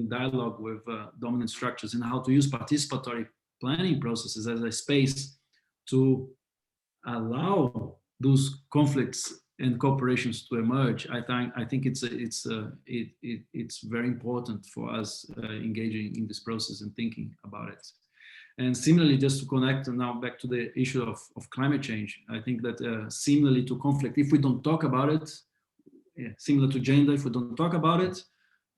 dialogue with dominant structures, and how to use participatory planning processes as a space to allow those conflicts and cooperations to emerge. I think it's very important for us engaging in this process and thinking about it. And similarly, just to connect now back to the issue of climate change, I think that similarly to conflict, if we don't talk about it, similar to gender, if we don't talk about it,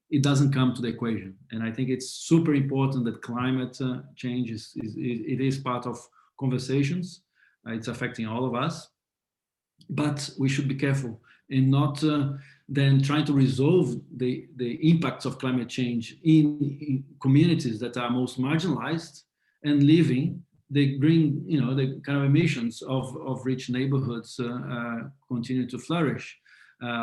it doesn't come to the equation. And I think it's super important that climate change is part of conversations. It's affecting all of us, but we should be careful in not then trying to resolve the impacts of climate change in communities that are most marginalized, and leaving the green, the kind of emissions of rich neighborhoods continue to flourish,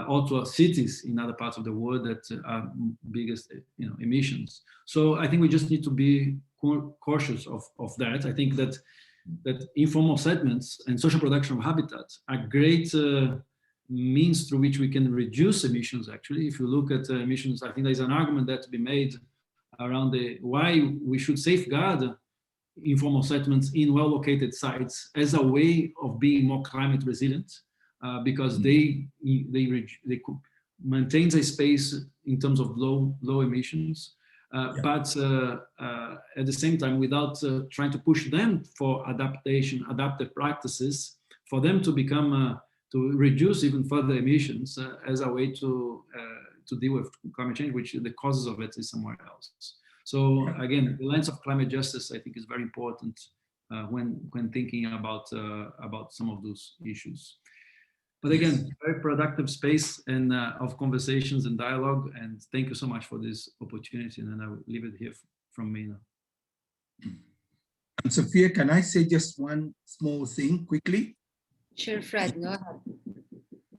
or to cities in other parts of the world that are biggest, emissions. So I think we just need to be cautious of that. I think that informal settlements and social production of habitat are great means through which we can reduce emissions. Actually, if you look at emissions, I think there's an argument that to be made around why we should safeguard informal settlements in well-located sites as a way of being more climate resilient, because they maintain a space in terms of low emissions, but at the same time, without trying to push them for adaptive practices, for them to become to reduce even further emissions as a way to deal with climate change, which the causes of it is somewhere else. So again, the lens of climate justice, I think, is very important when thinking about some of those issues. But again, very productive space and of conversations and dialogue. And thank you so much for this opportunity. And I will leave it here from me now. And Sophia, can I say just one small thing quickly? Sure, Fred, go ahead.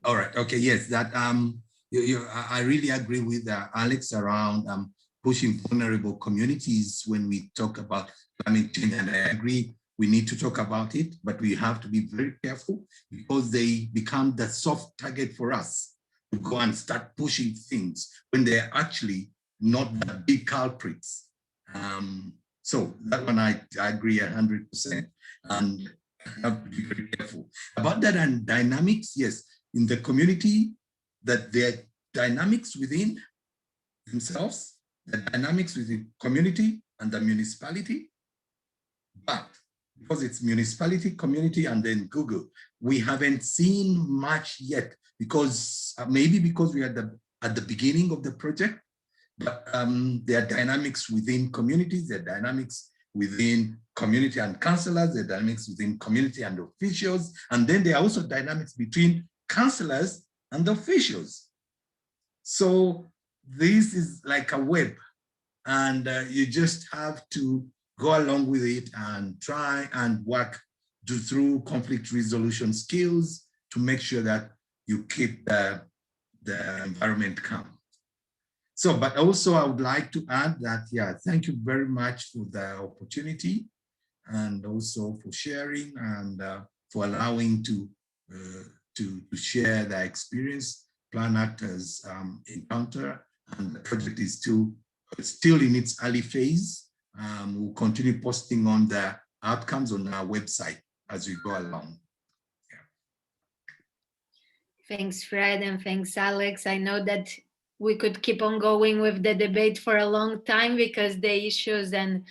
All right. Okay. Yes. That I really agree with Alex around pushing vulnerable communities when we talk about climate change, and I agree we need to talk about it, but we have to be very careful because they become the soft target for us to go and start pushing things when they're actually not the big culprits. So that one I agree 100%, and I have to be very careful about that. And dynamics, yes, in the community, that there are dynamics within themselves, the dynamics within community and the municipality, but because it's municipality, community, and then Google, we haven't seen much yet because maybe because we are at the beginning of the project, but there are dynamics within communities, there are dynamics within community and councillors, there are dynamics within community and officials, and then there are also dynamics between councillors and officials. So this is like a web, and you just have to go along with it and try and work through conflict resolution skills to make sure that you keep the environment calm. So, but also I would like to add that, yeah, thank you very much for the opportunity and also for sharing and for allowing to share the experience Plan Actors encounter, and the project is still in its early phase. We'll continue posting on the outcomes on our website as we go along. Thanks, Fred, and thanks, Alex. I know that we could keep on going with the debate for a long time because the issues and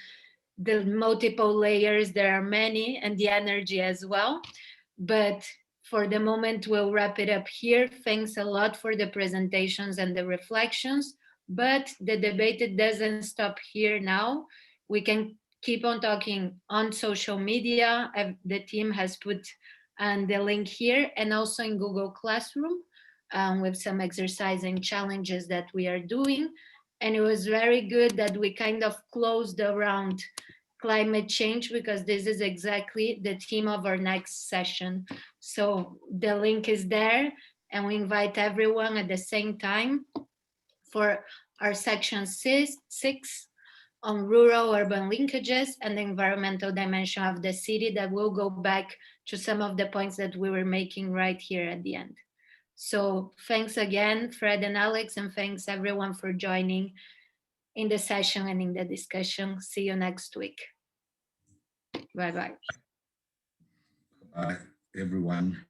the multiple layers, there are many, and the energy as well. But for the moment, we'll wrap it up here. Thanks a lot for the presentations and the reflections. But the debate, it doesn't stop here now. We can keep on talking on social media. The team has put the link here, and also in Google Classroom with some exercise and challenges that we are doing. And it was very good that we kind of closed around climate change because this is exactly the theme of our next session. So the link is there, and we invite everyone at the same time for our section 6 on rural-urban linkages and the environmental dimension of the city, that will go back to some of the points that we were making right here at the end. So thanks again, Fred and Alex, and thanks everyone for joining in the session and in the discussion. See you next week. Bye-bye. Bye, everyone.